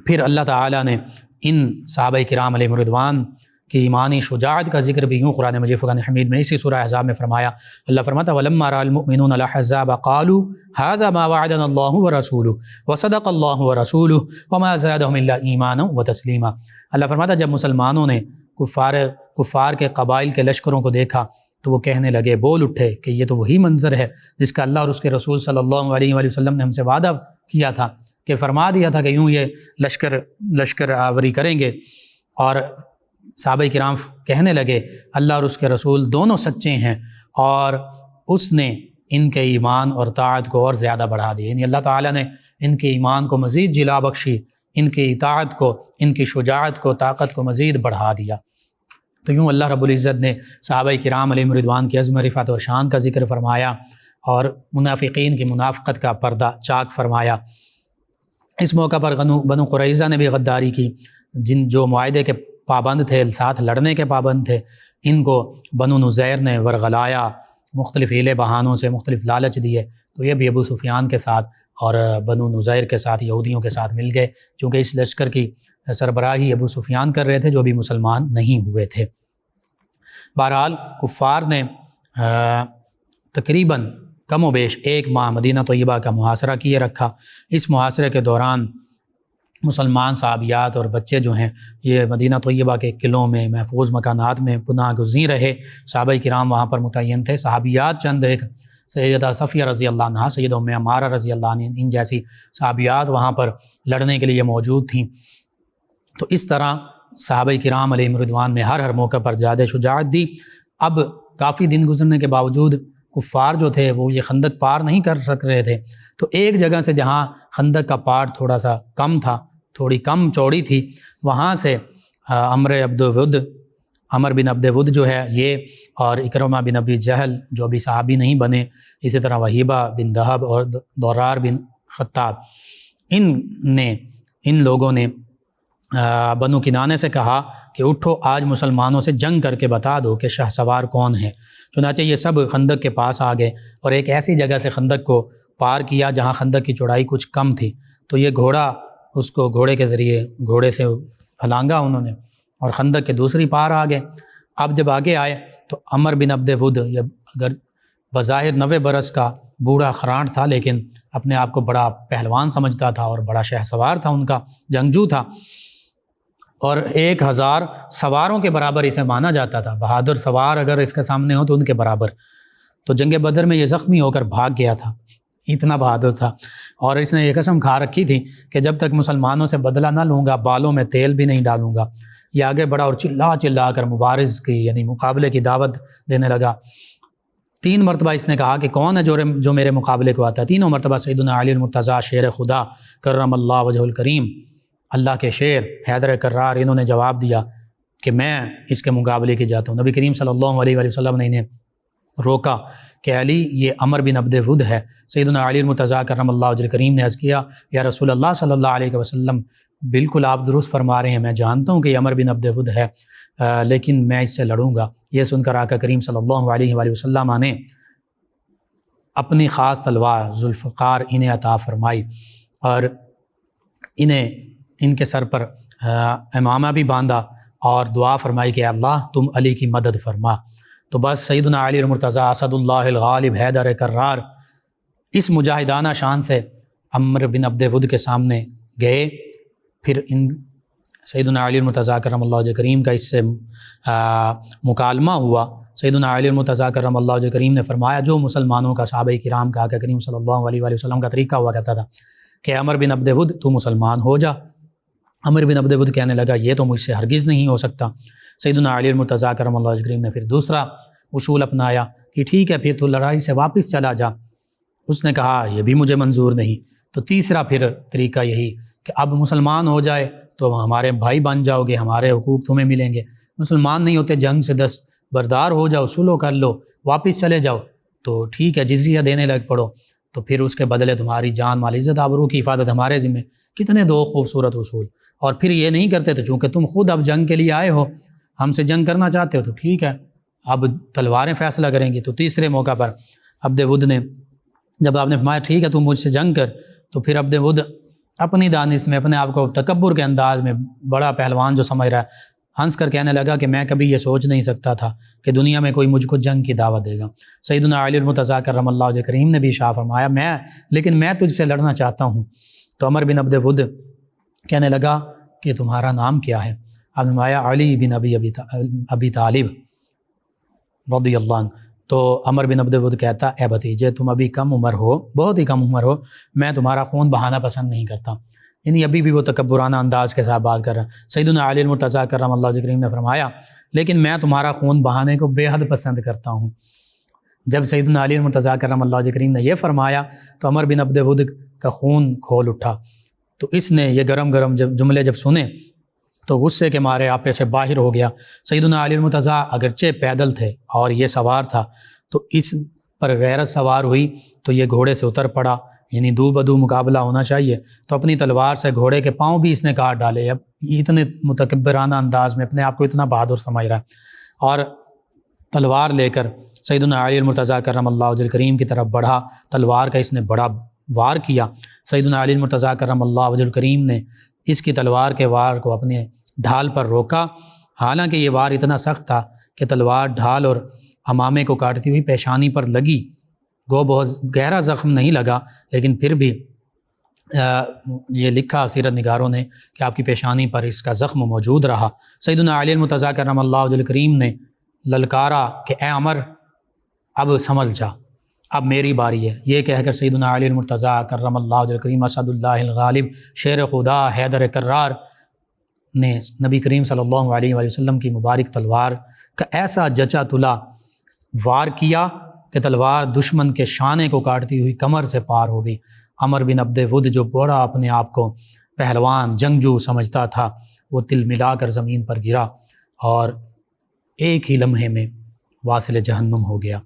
پھر اللہ تعالیٰ نے ان صحابہ کرام علیہم رضوان کی ایمانی شجاعت کا ذکر بھی یوں قرآن مجید فرقان حمید میں اسی سورہ احزاب میں فرمایا۔ اللہ فرماتا وَلَمَّا رَأَى الْمُؤْمِنُونَ الْأَحْزَابَ قَالُوا هَذَا مَا وَعَدَنَا اللَّهُ وَرَسُولُهُ وَصَدَقَ اللَّهُ وَرَسُولُهُ وَمَا زَادَهُمْ إِلَّا إِيمَانًا وَتَسْلِيمًا۔ اللہ فرماتا جب مسلمانوں نے کفار کے قبائل کے لشکروں کو دیکھا تو وہ کہنے لگے، بول اٹھے کہ یہ تو وہی منظر ہے جس کا اللہ اور اس کے رسول صلی اللہ علیہ وآلہ وسلم نے ہم سے وعدہ کیا تھا، کہ فرما دیا تھا کہ یوں یہ لشکر آوری کریں گے، اور صحابہ کرام کہنے لگے اللہ اور اس کے رسول دونوں سچے ہیں، اور اس نے ان کے ایمان اور طاعت کو اور زیادہ بڑھا دیا، یعنی اللہ تعالیٰ نے ان کے ایمان کو مزید جلا بخشی، ان کی اطاعت کو، ان کی شجاعت کو، طاقت کو مزید بڑھا دیا۔ تو یوں اللہ رب العزت نے صحابہ کرام علیہم رضوان کی عظمت، رفعت اور شان کا ذکر فرمایا، اور منافقین کی منافقت کا پردہ چاک فرمایا۔ اس موقع پر بنو قریظہ نے بھی غداری کی، جو معاہدے کے پابند تھے، ساتھ لڑنے کے پابند تھے، ان کو بنو نذیر نے ورغلایا، مختلف ہیلے بہانوں سے مختلف لالچ دیے، تو یہ بھی ابو سفیان کے ساتھ اور بنو نذیر کے ساتھ، یہودیوں کے ساتھ مل گئے، چونکہ اس لشکر کی سربراہی ابو سفیان کر رہے تھے جو ابھی مسلمان نہیں ہوئے تھے۔ بہرحال کفار نے تقریباً کم و بیش 1 ماہ مدینہ طیبہ کا محاصرہ کیے رکھا۔ اس محاصرے کے دوران مسلمان صحابیات اور بچے جو ہیں یہ مدینہ طیبہ کے قلعوں میں، محفوظ مکانات میں پناہ گزین رہے، صحابہ کرام وہاں پر متعین تھے۔ صحابیات چند ایک سیدہ صفیہ رضی اللہ عنہا، سیدہ ام عمارہ رضی اللہ عنہ، ان جیسی صحابیات وہاں پر لڑنے کے لیے موجود تھیں۔ تو اس طرح صحابہ کرام علیہم رضوان نے ہر موقع پر زیادہ شجاعت دی۔ اب کافی دن گزرنے کے باوجود کفار جو تھے وہ یہ خندق پار نہیں کر سک رہے تھے، تو ایک جگہ سے جہاں خندق کا پارٹ تھوڑا سا کم تھا، تھوڑی کم چوڑی تھی، وہاں سے عمر بن عبد ود جو ہے یہ، اور اکرمہ بن ابی جہل جو ابھی صحابی نہیں بنے، اسی طرح وہیبہ بن دہب اور دورار بن خطاب، ان لوگوں نے بنو کنانے سے کہا کہ اٹھو آج مسلمانوں سے جنگ کر کے بتا دو کہ شاہ سوار کون ہے۔ چنانچہ یہ سب خندق کے پاس آ گئے اور ایک ایسی جگہ سے خندق کو پار کیا جہاں خندق کی چوڑائی کچھ کم تھی، تو یہ گھوڑے کے ذریعے گھوڑے سے پھلانگا انہوں نے، اور خندق کے دوسری پار آ گئے۔ اب جب آگے آئے تو عمر بن عبد ود، اگر بظاہر 90 برس کا بوڑھا خرانٹ تھا لیکن اپنے آپ کو بڑا پہلوان سمجھتا تھا اور بڑا شہ سوار تھا، ان کا جنگجو تھا، اور 1000 سواروں کے برابر اسے مانا جاتا تھا۔ بہادر سوار اگر اس کے سامنے ہو تو ان کے برابر۔ تو جنگ بدر میں یہ زخمی ہو کر بھاگ گیا تھا، اتنا بہادر تھا، اور اس نے یہ قسم کھا رکھی تھی کہ جب تک مسلمانوں سے بدلہ نہ لوں گا بالوں میں تیل بھی نہیں ڈالوں گا۔ یہ آگے بڑا اور چلا کر مبارز کی یعنی مقابلے کی دعوت دینے لگا۔ 3 مرتبہ اس نے کہا کہ کون ہے جو میرے مقابلے کو آتا ہے۔ تینوں مرتبہ سیدنا علی المرتضیٰ شیر خدا کرم اللہ وجہ الکریم، اللہ کے شیر حیدر کرار، انہوں نے جواب دیا کہ میں اس کے مقابلے کی جاتا ہوں۔ نبی کریم صلی اللہ علیہ وآلہ وسلم نے انہیں روکا کہ علی یہ عمر بن عبد ود ہے۔ سیدنا علی المرتضیٰ کرم اللہ وجہ الکریم نے عرض کیا یا رسول اللہ صلی اللہ علیہ وسلم، بالکل آپ درست فرما رہے ہیں، میں جانتا ہوں کہ یہ عمر بن عبد ود ہے، لیکن میں اس سے لڑوں گا۔ یہ سن کر آقا کریم صلی اللہ علیہ وآلہ وسلم نے اپنی خاص تلوار ذوالفقار انہیں عطا فرمائی، اور ان کے سر پر امامہ بھی باندھا اور دعا فرمائی کہ اللہ تم علی کی مدد فرما۔ تو بس سیدنا علی المرتضیٰ اسد اللہ الغالب حیدر کرار اس مجاہدانہ شان سے عمر بن عبد ود کے سامنے گئے۔ پھر سیدنا علی المرتضیٰ کرم اللہ وجہ کریم کا اس سے مکالمہ ہوا۔ سیدنا علی المرتضیٰ کرم اللہ وجہ کریم نے فرمایا، جو مسلمانوں کا صحابہ کرام کا آقا کریم صلی اللہ علیہ وآلہ وسلم کا طریقہ ہوا کرتا تھا کہ عمر بن عبد ود تو مسلمان ہو جا۔ عمر بن عبد ود کہنے لگا یہ تو مجھ سے ہرگز نہیں ہو سکتا۔ سیدنا علی المرتضیٰ کرم اللہ وجہ کریم نے پھر دوسرا اصول اپنایا کہ ٹھیک ہے پھر تو لڑائی سے واپس چلا جا۔ اس نے کہا یہ بھی مجھے منظور نہیں۔ تو تیسرا پھر طریقہ یہی کہ اب مسلمان ہو جائے تو ہمارے بھائی بن جاؤ گے، ہمارے حقوق تمہیں ملیں گے۔ مسلمان نہیں ہوتے جنگ سے دستبردار ہو جاؤ، صلح کر لو، واپس چلے جاؤ، تو ٹھیک ہے جزیہ دینے لگ پڑو، تو پھر اس کے بدلے تمہاری جان مال عزت آبرو کی حفاظت ہمارے ذمہ۔ کتنے دو خوبصورت اصول۔ اور پھر یہ نہیں کرتے تھے چونکہ تم خود اب جنگ کے لیے آئے ہو، ہم سے جنگ کرنا چاہتے ہو تو ٹھیک ہے اب تلواریں فیصلہ کریں گی۔ تو تیسرے موقع پر عبد ود نے جب آپ نے فرمایا ٹھیک ہے تم مجھ سے جنگ کر، تو پھر عبد ود اپنی دانش میں اپنے آپ کو تکبر کے انداز میں بڑا پہلوان جو سمجھ رہا ہے، ہنس کر کہنے لگا کہ میں کبھی یہ سوچ نہیں سکتا تھا کہ دنیا میں کوئی مجھ کو جنگ کی دعوت دے گا۔ سیدنا علی المرتضیٰ کرم اللہ وجہ کریم نے بھی شاہ فرمایا لیکن میں تجھ سے لڑنا چاہتا ہوں۔ تو عمر بن عبد ود کہنے لگا کہ تمہارا نام کیا ہے؟ آپ نے فرمایا علی بن ابی طالب رضی اللہ عنہ۔ تو عمر بن عبد ود کہتا اے بھتیجے تم ابھی کم عمر ہو، بہت ہی کم عمر ہو، میں تمہارا خون بہانا پسند نہیں کرتا. یعنی ابھی بھی وہ تکبرانہ انداز کے ساتھ بات کر رہا ہے. سیدنا علی المرتضیٰ کرم اللہ وجہ کریم نے فرمایا لیکن میں تمہارا خون بہانے کو بے حد پسند کرتا ہوں. جب سیدنا علی المرتضیٰ کرم اللہ وجہ کریم نے یہ فرمایا تو عمر بن عبد ود کا خون کھول اٹھا. تو اس نے یہ گرم گرم جملے جب سنے تو غصے کے مارے آپے سے باہر ہو گیا. سیدنا علی المرتضیٰ اگرچہ پیدل تھے اور یہ سوار تھا تو اس پر غیرت سوار ہوئی تو یہ گھوڑے سے اتر پڑا. یعنی دو بدو مقابلہ ہونا چاہیے تو اپنی تلوار سے گھوڑے کے پاؤں بھی اس نے کاٹ ڈالے. اب اتنے متکبرانہ انداز میں اپنے آپ کو اتنا بہادر سمجھ رہا ہے اور تلوار لے کر سیدنا علی المرتضیٰ کرم اللہ وجہ کریم کی طرف بڑھا. تلوار کا اس نے بڑا وار کیا. سیدنا علی المرتضیٰ کرم اللہ وجہ کریم نے اس کی تلوار کے وار کو اپنے ڈھال پر روکا. حالانکہ یہ وار اتنا سخت تھا کہ تلوار ڈھال اور امامے کو کاٹتی ہوئی پیشانی پر لگی. گو بہت گہرا زخم نہیں لگا لیکن پھر بھی یہ لکھا سیرت نگاروں نے کہ آپ کی پیشانی پر اس کا زخم موجود رہا. سیدنا علی المرتضیٰ کرم اللہ وجہ کریم نے للکارا کہ اے عمر اب سنبھل جا، اب میری باری ہے. یہ کہہ کر سیدنا علی المرتضیٰ کرم اللہ وجہ کریم اسد اللہ الغالب شیر خدا حیدر کرار نے نبی کریم صلی اللہ علیہ وآلہ وسلم کی مبارک تلوار کا ایسا جچا تلا وار کیا کہ تلوار دشمن کے شانے کو کاٹتی ہوئی کمر سے پار ہو گئی. عمر بن عبد ود جو بڑا اپنے آپ کو پہلوان جنگجو سمجھتا تھا وہ تل ملا کر زمین پر گرا اور ایک ہی لمحے میں واصل جہنم ہو گیا.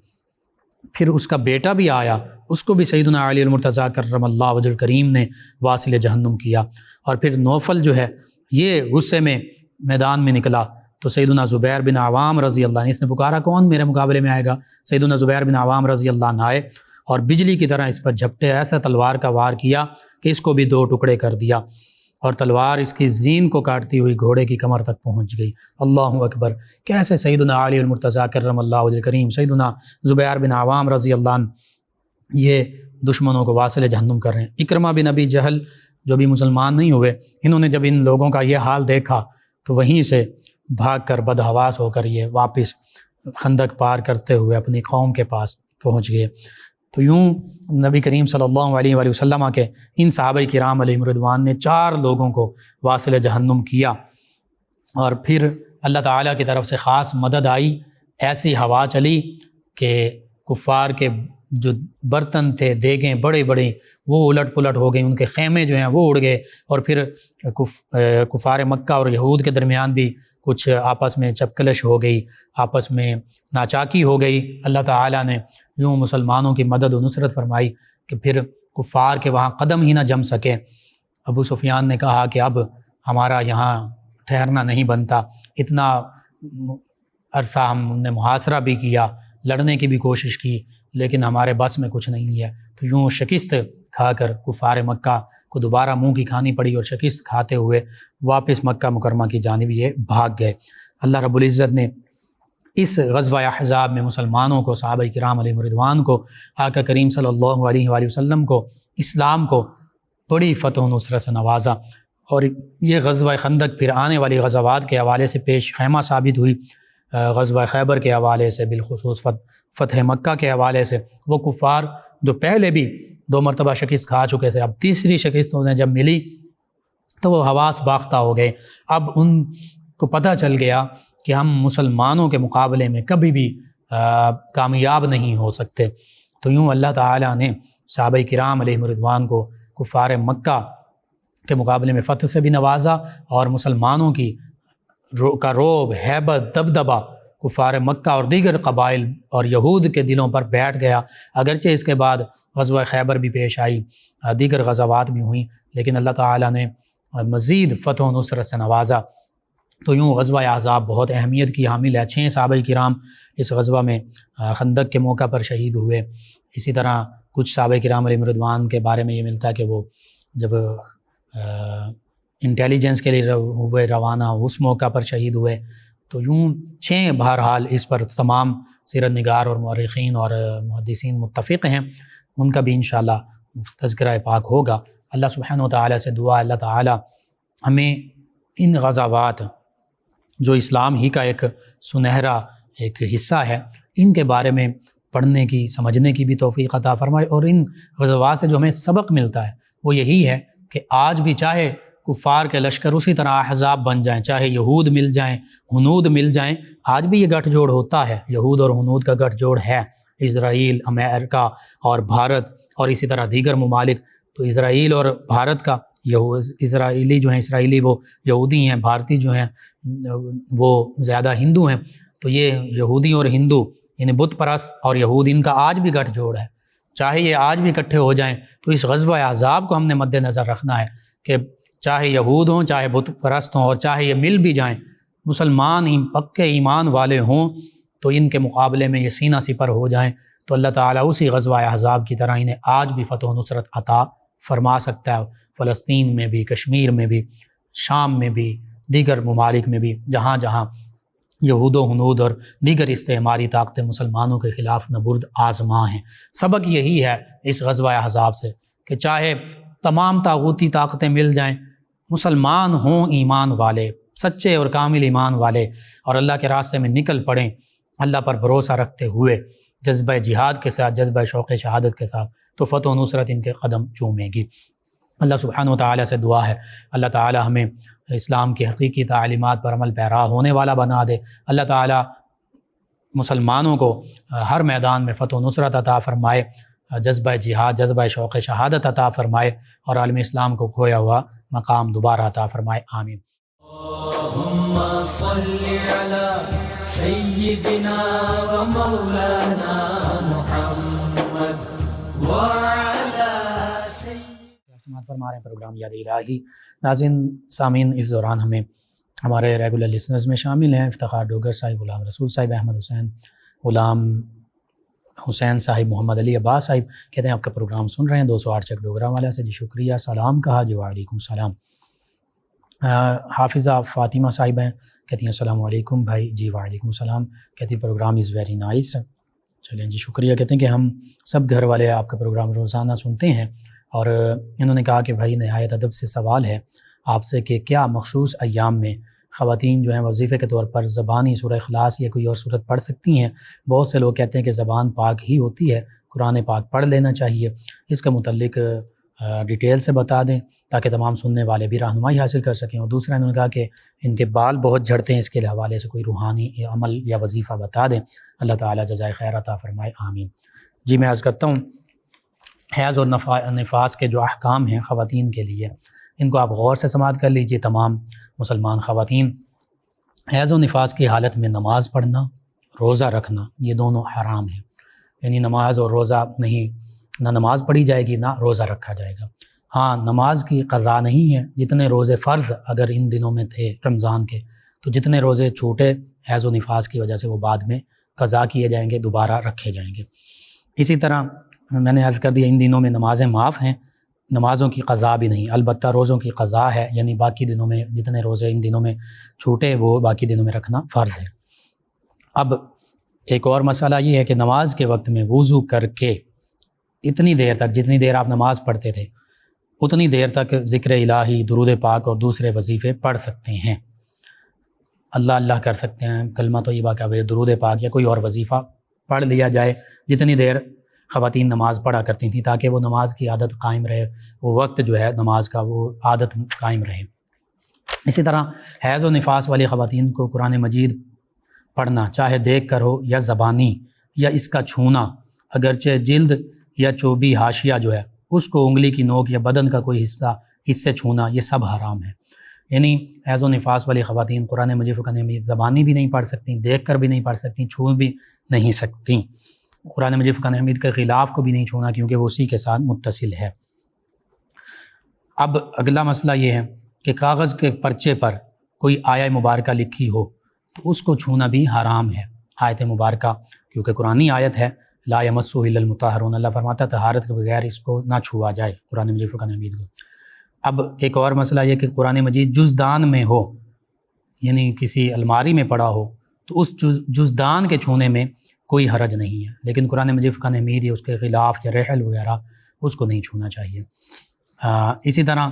پھر اس کا بیٹا بھی آیا، اس کو بھی سیدنا علی المرتضیٰ کرم اللہ وجہ کریم نے واصل جہنم کیا. اور پھر نوفل جو ہے یہ غصے میں میدان میں نکلا تو سیدنا زبیر بن عوام رضی اللہ عنہ، اس نے پکارا کون میرے مقابلے میں آئے گا. سیدنا زبیر بن عوام رضی اللہ عنہ آئے اور بجلی کی طرح اس پر جھپٹے ایسا تلوار کا وار کیا کہ اس کو بھی دو ٹکڑے کر دیا اور تلوار اس کی زین کو کاٹتی ہوئی گھوڑے کی کمر تک پہنچ گئی. اللہ اکبر! کیسے سیدنا علی المرتضیٰ کرم اللہ وجہ کریم، سیدنا زبیر بن عوام رضی اللہ عنہ یہ دشمنوں کو واصل جہنم کر رہے ہیں. اکرمہ بن ابی جہل جو بھی مسلمان نہیں ہوئے، انہوں نے جب ان لوگوں کا یہ حال دیکھا تو وہیں سے بھاگ کر بدحواس ہو کر یہ واپس خندق پار کرتے ہوئے اپنی قوم کے پاس پہنچ گئے. تو یوں نبی کریم صلی اللہ علیہ وآلہ وسلم کے ان صحابہ کرام علیہم رضوان نے 4 لوگوں کو واصل جہنم کیا. اور پھر اللہ تعالیٰ کی طرف سے خاص مدد آئی. ایسی ہوا چلی کہ کفار کے جو برتن تھے، دیگیں بڑے بڑے، وہ الٹ پلٹ ہو گئیں، ان کے خیمے جو ہیں وہ اڑ گئے. اور پھر کفار مکہ اور یہود کے درمیان بھی کچھ آپس میں چپکلش ہو گئی، آپس میں ناچاکی ہو گئی. اللہ تعالیٰ نے یوں مسلمانوں کی مدد و نصرت فرمائی کہ پھر کفار کے وہاں قدم ہی نہ جم سکے. ابو سفیان نے کہا کہ اب ہمارا یہاں ٹھہرنا نہیں بنتا. اتنا عرصہ ہم نے محاصرہ بھی کیا، لڑنے کی بھی کوشش کی، لیکن ہمارے بس میں کچھ نہیں ہے. تو یوں شکست کھا کر کفار مکہ کو دوبارہ منہ کی کھانی پڑی اور شکست کھاتے ہوئے واپس مکہ مکرمہ کی جانب یہ بھاگ گئے. اللہ رب العزت نے اس غزوہ احزاب میں مسلمانوں کو، صحابہ کرام علیہم رضوان کو، آقا کریم صلی اللہ علیہ وآلہ وسلم کو، اسلام کو بڑی فتح و نصرت سے نوازا. اور یہ غزوہ خندق پھر آنے والی غزوات کے حوالے سے پیش خیمہ ثابت ہوئی. غزوہ خیبر کے حوالے سے، بالخصوص فتح مکہ کے حوالے سے. وہ کفار جو پہلے بھی 2 مرتبہ شکست کھا چکے تھے، اب تیسری شکست انہیں جب ملی تو وہ حواس باختہ ہو گئے. اب ان کو پتہ چل گیا کہ ہم مسلمانوں کے مقابلے میں کبھی بھی کامیاب نہیں ہو سکتے. تو یوں اللہ تعالیٰ نے صحابہ کرام علیہم رضوان کو کفار مکہ کے مقابلے میں فتح سے بھی نوازا اور مسلمانوں کی کا رعب، ہیبت، دبدبہ کفار مکہ اور دیگر قبائل اور یہود کے دلوں پر بیٹھ گیا. اگرچہ اس کے بعد غزوہ خیبر بھی پیش آئی، دیگر غزوات بھی ہوئیں، لیکن اللہ تعالیٰ نے مزید فتح و نصرت سے نوازا. تو یوں غزوہ احزاب بہت اہمیت کی حامل ہے. 6 صحابہ کرام اس غزوہ میں خندق کے موقع پر شہید ہوئے. اسی طرح کچھ صحابہ کرام علیہم رضوان کے بارے میں یہ ملتا ہے کہ وہ جب انٹیلیجنس کے لیے ہوئے روانہ، اس موقع پر شہید ہوئے. تو یوں 6 بہرحال اس پر تمام سیرت نگار اور مورخین اور محدثین متفق ہیں. ان کا بھی انشاءاللہ تذکرہ پاک ہوگا. اللہ سبحانہ وتعالی سے دعا اللہ تعالی ہمیں ان غزوات جو اسلام ہی کا ایک سنہرا ایک حصہ ہے، ان کے بارے میں پڑھنے کی سمجھنے کی بھی توفیق عطا فرمائے، اور ان غزوات سے جو ہمیں سبق ملتا ہے وہ یہی ہے کہ آج بھی چاہے کفار کے لشکر اسی طرح احزاب بن جائیں، چاہے یہود مل جائیں، ہنود مل جائیں، آج بھی یہ گٹھ جوڑ ہوتا ہے، یہود اور ہنود کا گٹھ جوڑ ہے، اسرائیل، امریکہ اور بھارت اور اسی طرح دیگر ممالک۔ تو اسرائیل اور بھارت کا اسرائیلی جو ہیں اسرائیلی وہ یہودی ہیں، بھارتی جو ہیں وہ زیادہ ہندو ہیں، تو یہ یہودی اور ہندو یعنی بت پرست اور یہود، ان کا آج بھی گٹھ جوڑ ہے، چاہے یہ آج بھی اکٹھے ہو جائیں۔ تو اس غزوہ احزاب کو ہم نے مد نظر رکھنا ہے کہ چاہے یہود ہوں، چاہے بت پرست ہوں، اور چاہے یہ مل بھی جائیں، مسلمان پکے ایمان والے ہوں تو ان کے مقابلے میں یہ سینہ سپر ہو جائیں تو اللہ تعالیٰ اسی غزوہ احزاب کی طرح انہیں آج بھی فتح و نصرت عطا فرما سکتا ہے، فلسطین میں بھی، کشمیر میں بھی، شام میں بھی، دیگر ممالک میں بھی، جہاں جہاں یہود و ہنود اور دیگر استعماری طاقتیں مسلمانوں کے خلاف نبرد آزما ہیں۔ سبق یہی ہے اس غزوہ احزاب سے کہ چاہے تمام طاغوتی طاقتیں مل جائیں، مسلمان ہوں ایمان والے، سچے اور کامل ایمان والے، اور اللہ کے راستے میں نکل پڑیں اللہ پر بھروسہ رکھتے ہوئے، جذبہ جہاد کے ساتھ، جذبہ شوق شہادت کے ساتھ، تو فتح و نصرت ان کے قدم چومے گی۔ اللہ سبحانہ و تعالیٰ سے دعا ہے اللہ تعالیٰ ہمیں اسلام کی حقیقی تعلیمات پر عمل پیرا ہونے والا بنا دے، اللہ تعالیٰ مسلمانوں کو ہر میدان میں فتح و نصرت عطا فرمائے، جذبہ جہاد، جذبہ شوق شہادت عطا فرمائے، اور عالم اسلام کو کھویا ہوا مقام دوبارہ عطا فرمائے، آمین۔ اللهم صل على سيدنا ومولانا محمد وعلى سماعت فرما رہے ہیں پروگرام یاد الہی۔ ناظرین سامعین، اس دوران ہمیں ہمارے ریگولر لسنرز میں شامل ہیں افتخار ڈوگر صاحب، غلام رسول صاحب، احمد حسین، غلام حسین صاحب، محمد علی عباس صاحب، کہتے ہیں آپ کا پروگرام سن رہے ہیں 208 چک ڈوگرا والا سے، جی شکریہ، سلام کہا، جی وعلیکم السلام۔ حافظہ فاطمہ صاحب ہیں، کہتی ہیں السلام علیکم بھائی، جی وعلیکم السلام، کہتی ہیں پروگرام از ویری نائس، چلیں جی شکریہ۔ کہتے ہیں کہ ہم سب گھر والے آپ کا پروگرام روزانہ سنتے ہیں، اور انہوں نے کہا کہ بھائی نہایت ادب سے سوال ہے آپ سے کہ کیا مخصوص ایام میں خواتین جو ہیں وظیفے کے طور پر زبانی سورہ اخلاص یا کوئی اور صورت پڑھ سکتی ہیں؟ بہت سے لوگ کہتے ہیں کہ زبان پاک ہی ہوتی ہے، قرآن پاک پڑھ لینا چاہیے، اس کے متعلق ڈیٹیل سے بتا دیں تاکہ تمام سننے والے بھی رہنمائی حاصل کر سکیں۔ اور دوسرا انہوں نے کہا کہ ان کے بال بہت جھڑتے ہیں، اس کے حوالے سے کوئی روحانی عمل یا وظیفہ بتا دیں، اللہ تعالیٰ جزائے خیر عطا فرمائے، آمین۔ جی میں عرض کرتا ہوں، حیض اور نفاس کے جو احکام ہیں خواتین کے لیے، ان کو آپ غور سے سماعت کر لیجئے۔ تمام مسلمان خواتین، حیض و نفاس کی حالت میں نماز پڑھنا، روزہ رکھنا، یہ دونوں حرام ہیں، یعنی نماز اور روزہ نہیں، نہ نماز پڑھی جائے گی نہ روزہ رکھا جائے گا۔ ہاں نماز کی قضا نہیں ہے، جتنے روزے فرض اگر ان دنوں میں تھے رمضان کے، تو جتنے روزے چھوٹے حیض و نفاس کی وجہ سے وہ بعد میں قضا کیے جائیں گے، دوبارہ رکھے جائیں گے۔ اسی طرح میں نے عرض کر دیا ان دنوں میں نمازیں معاف ہیں، نمازوں کی قضا بھی نہیں، البتہ روزوں کی قضا ہے، یعنی باقی دنوں میں جتنے روزے ان دنوں میں چھوٹے وہ باقی دنوں میں رکھنا فرض ہے۔ اب ایک اور مسئلہ یہ ہے کہ نماز کے وقت میں وضو کر کے اتنی دیر تک، جتنی دیر آپ نماز پڑھتے تھے اتنی دیر تک ذکر الہی، درود پاک اور دوسرے وظیفے پڑھ سکتے ہیں، اللہ اللہ کر سکتے ہیں، کلمہ طیبہ کا درود پاک یا کوئی اور وظیفہ پڑھ لیا جائے جتنی دیر خواتین نماز پڑھا کرتی تھیں، تاکہ وہ نماز کی عادت قائم رہے، وہ وقت جو ہے نماز کا وہ عادت قائم رہے۔ اسی طرح حیض و نفاس والی خواتین کو قرآن مجید پڑھنا، چاہے دیکھ کر ہو یا زبانی یا اس کا چھونا، اگرچہ جلد یا چوبی حاشیہ جو ہے اس کو انگلی کی نوک یا بدن کا کوئی حصہ اس سے چھونا، یہ سب حرام ہے۔ یعنی حیض و نفاس والی خواتین قرآن مجید فقہ میں زبانی بھی نہیں پڑھ سکتی، دیکھ کر بھی نہیں پڑھ سکتی، چھو بھی نہیں سکتی، قرآن مجید فقہ حمید کے خلاف کو بھی نہیں چھونا کیونکہ وہ اسی کے ساتھ متصل ہے۔ اب اگلا مسئلہ یہ ہے کہ کاغذ کے پرچے پر کوئی آیہ مبارکہ لکھی ہو تو اس کو چھونا بھی حرام ہے، آیت مبارکہ، کیونکہ قرآنی آیت ہے، لا یمسہ الا المطہرون، اللہ فرماتا ہے طہارت کے بغیر اس کو نہ چھوا جائے، قرآن مجید فقہ حمید کو۔ اب ایک اور مسئلہ یہ کہ قرآن مجید جزدان میں ہو، یعنی کسی الماری میں پڑا ہو، تو اس جزدان کے چھونے میں کوئی حرج نہیں ہے، لیکن قرآن مجید فقہ حمید یا اس کے خلاف یا رحل وغیرہ اس کو نہیں چھونا چاہیے۔ اسی طرح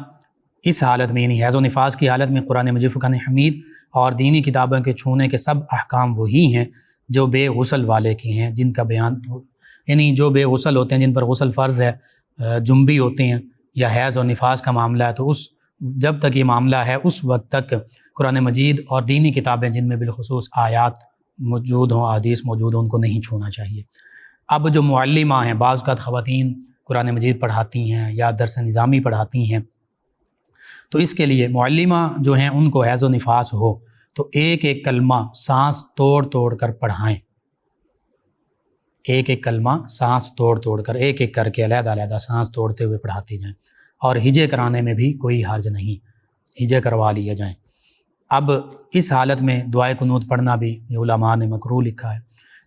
اس حالت میں یعنی حیض و نفاس کی حالت میں قرآن مجید فقہ حمید اور دینی کتابوں کے چھونے کے سب احکام وہی ہیں جو بے غسل والے کی ہیں، جن کا بیان یعنی جو بے غسل ہوتے ہیں، جن پر غسل فرض ہے، جنبی ہوتے ہیں یا حیض اور نفاس کا معاملہ ہے، تو جب تک یہ معاملہ ہے اس وقت تک قرآن مجید اور دینی کتابیں جن میں بالخصوص آیات موجود ہوں، احادیث موجود ہوں، ان کو نہیں چھونا چاہیے۔ اب جو معلمہ ہیں، بعض اوقات خواتین قرآن مجید پڑھاتی ہیں یا درس نظامی پڑھاتی ہیں، تو اس کے لیے معلمہ جو ہیں ان کو حیض و نفاس ہو تو ایک ایک کلمہ سانس توڑ توڑ کر پڑھائیں، ایک ایک کلمہ سانس توڑ توڑ کر، ایک ایک کر کے علیحدہ علیحدہ سانس توڑتے ہوئے پڑھاتی جائیں، اور ہجے کرانے میں بھی کوئی حرج نہیں، ہجے کروا لیے جائیں۔ اب اس حالت میں دعائے قنوت پڑھنا بھی یہ علماء نے مکروہ لکھا ہے۔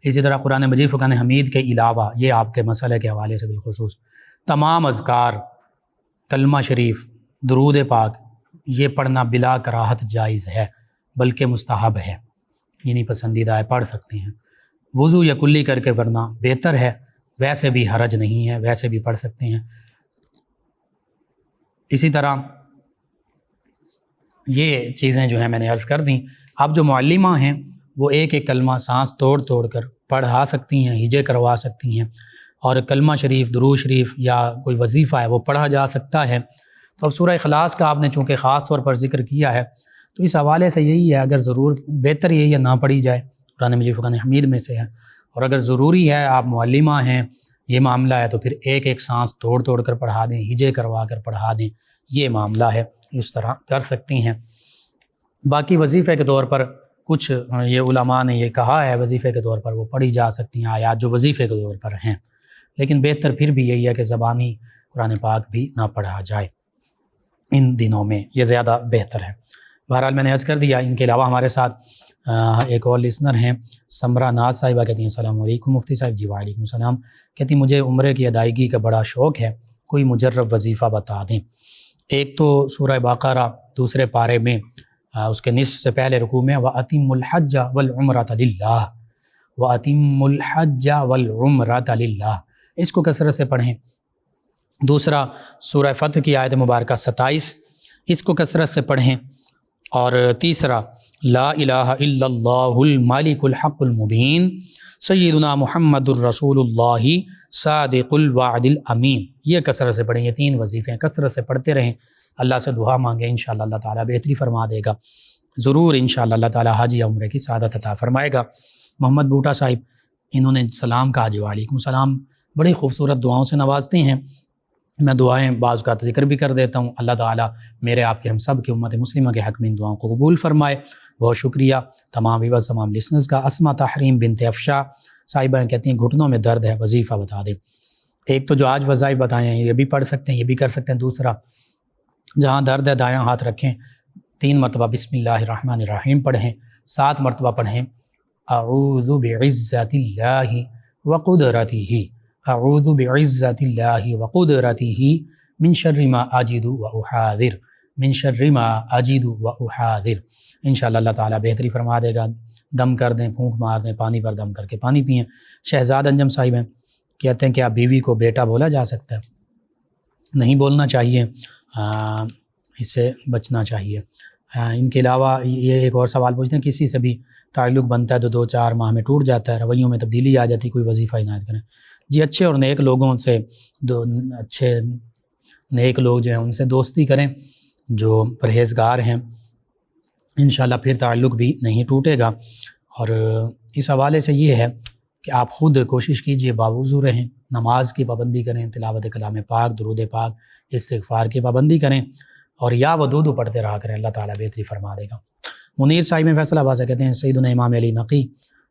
اسی طرح قرآن مجید فرقان حمید کے علاوہ یہ آپ کے مسئلے کے حوالے سے بالخصوص تمام اذکار، کلمہ شریف، درود پاک، یہ پڑھنا بلا کراہت جائز ہے، بلکہ مستحب ہے، یعنی پسندیدہ ہے، پڑھ سکتے ہیں۔ وضو یا کلی کر کے پڑھنا بہتر ہے، ویسے بھی حرج نہیں ہے، ویسے بھی پڑھ سکتے ہیں۔ اسی طرح یہ چیزیں جو ہیں میں نے عرض کر دیں۔ اب جو معلمہ ہیں وہ ایک ایک کلمہ سانس توڑ توڑ کر پڑھا سکتی ہیں، ہجے کروا سکتی ہیں، اور کلمہ شریف، درود شریف یا کوئی وظیفہ ہے وہ پڑھا جا سکتا ہے۔ تو اب سورہ اخلاص کا آپ نے چونکہ خاص طور پر ذکر کیا ہے، تو اس حوالے سے یہی ہے، اگر ضرور بہتر یہی ہے نہ پڑھی جائے، قرآن مجید فرقان حمید میں سے ہے، اور اگر ضروری ہے، آپ معلمہ ہیں، یہ معاملہ ہے، تو پھر ایک ایک سانس توڑ توڑ کر پڑھا دیں، ہجے کروا کر پڑھا دیں، یہ معاملہ ہے، اس طرح کر سکتی ہیں۔ باقی وظیفے کے طور پر کچھ یہ علماء نے یہ کہا ہے، وظیفے کے طور پر وہ پڑھی جا سکتی ہیں آیات جو وظیفے کے طور پر ہیں، لیکن بہتر پھر بھی یہی ہے کہ زبانی قرآن پاک بھی نہ پڑھا جائے ان دنوں میں، یہ زیادہ بہتر ہے۔ بہرحال میں نے عرض کر دیا۔ ان کے علاوہ ہمارے ساتھ ایک اور لسنر ہیں، سمرا ناز صاحبہ، کہتی ہیں السلام علیکم مفتی صاحب۔ جی وعلیکم السلام۔ کہتی مجھے عمرے کی ادائیگی کا بڑا شوق ہے، کوئی مجرب وظیفہ بتا دیں۔ ایک تو سورہ بقرہ دوسرے پارے میں اس کے نصف سے پہلے رکوع میں وَأَتِمُّ الْحَجَّ وَالْعُمْرَةَ لِلَّهِ، وَأَتِمُّ الْحَجَّ وَالْعُمْرَةَ لِلَّهِ، اس کو کثرت سے پڑھیں۔ دوسرا سورہ فتح کی آیت مبارکہ 27، اس کو کثرت سے پڑھیں۔ اور تیسرا لا الہ الا اللہ المالک الحق المبین سیدنا محمد الرسول اللہ صادق الوعد الامین، یہ کثرت سے پڑھیں۔ یہ تین وظیفے ہیں، کثرت سے پڑھتے رہیں، اللہ سے دعا مانگیں، انشاءاللہ اللہ تعالیٰ بہتری فرما دے گا، ضرور انشاءاللہ اللہ تعالیٰ حج یا عمرے کی سعادت عطا فرمائے گا۔ محمد بوٹا صاحب، انہوں نے سلام کہا۔ جی وعلیکم السلام۔ بڑی خوبصورت دعاؤں سے نوازتے ہیں، میں دعائیں بعض کا ذکر بھی کر دیتا ہوں۔ اللہ تعالیٰ میرے آپ کے ہم سب کی امت مسلمہ کے حق میں ان دعاؤں کو قبول فرمائے۔ بہت شکریہ تمام ویورز، تمام لسنرز کا۔ اسما تحریم بنت افشا صاحبہ کہتی ہیں گھٹنوں میں درد ہے، وظیفہ بتا دیں۔ ایک تو جو آج وظائف بتائے ہیں یہ بھی پڑھ سکتے ہیں، یہ بھی کر سکتے ہیں۔ دوسرا جہاں درد ہے دایاں ہاتھ رکھیں، 3 مرتبہ بسم اللہ الرحمن الرحیم پڑھیں، 7 مرتبہ پڑھیں اعوذ بعزت اللہ وقدرتہ، اعوذ بعزت اللہ وقدرتہ من شر ما اجد واحاذر، من شر ما اجد واحاذر۔ انشاءاللہ اللہ تعالیٰ بہتری فرما دے گا۔ دم کر دیں، پھونک مار دیں، پانی پر دم کر کے پانی پئیں۔ شہزاد انجم صاحب ہیں، کہتے ہیں کہ آپ بیوی کو بیٹا بولا جا سکتا ہے؟ نہیں بولنا چاہیے، اس سے بچنا چاہیے۔ ان کے علاوہ یہ ایک اور سوال پوچھتے ہیں، کسی سے بھی تعلق بنتا ہے تو 2-4 ماہ میں ٹوٹ جاتا ہے، رویوں میں تبدیلی آ جاتی، کوئی وظیفہ عنایت کریں؟ جی اچھے اور نیک لوگوں سے، اچھے نیک لوگ جو ہیں ان سے دوستی کریں جو پرہیزگار ہیں، انشاءاللہ پھر تعلق بھی نہیں ٹوٹے گا۔ اور اس حوالے سے یہ ہے کہ آپ خود کوشش کیجئے باوضو رہیں، نماز کی پابندی کریں، تلاوت کلام پاک، درود پاک، استغفار کی پابندی کریں، اور یا ودود پڑھتے رہا کریں، اللہ تعالیٰ بہتری فرما دے گا۔ منیر صاحب میں فیصلہ بازا کہتے ہیں سیدنا امام علی نقی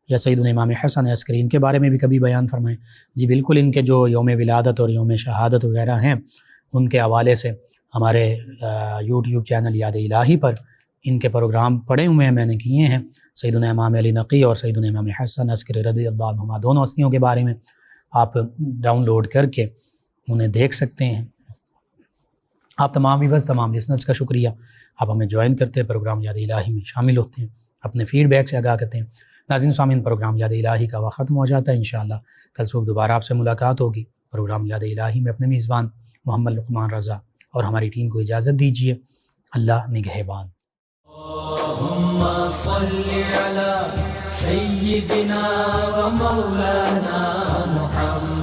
یا سیدنا امام حسن عسکری، ان کے بارے میں بھی کبھی بیان فرمائیں۔ جی بالکل، ان کے جو یوم ولادت اور یوم شہادت وغیرہ ہیں ان کے حوالے سے ہمارے یوٹیوب چینل یاد الہی پر ان کے پروگرام پڑے ہوئے ہیں، میں نے کیے ہیں، سیدنا امام علی نقی اور سیدنا امام حسن عسکری رضی اللہ عنہما، دونوں ہستیوں کے بارے میں آپ ڈاؤن لوڈ کر کے انہیں دیکھ سکتے ہیں۔ آپ تمام ویورز، تمام لسنرز کا شکریہ، آپ ہمیں جوائن کرتے ہیں، پروگرام یاد الہی میں شامل ہوتے ہیں، اپنے فیڈ بیک سے آگاہ کرتے ہیں۔ ناظرین سامعین، پروگرام یاد الہی کا وقت ختم ہو جاتا ہے، انشاءاللہ کل صبح دوبارہ آپ سے ملاقات ہوگی۔ پروگرام یاد الہی میں اپنے میزبان محمد لقمان رضا اور ہماری ٹیم کو اجازت دیجیے۔ اللہ نگہبان۔ اللهم صل على سيدنا ومولانا محمد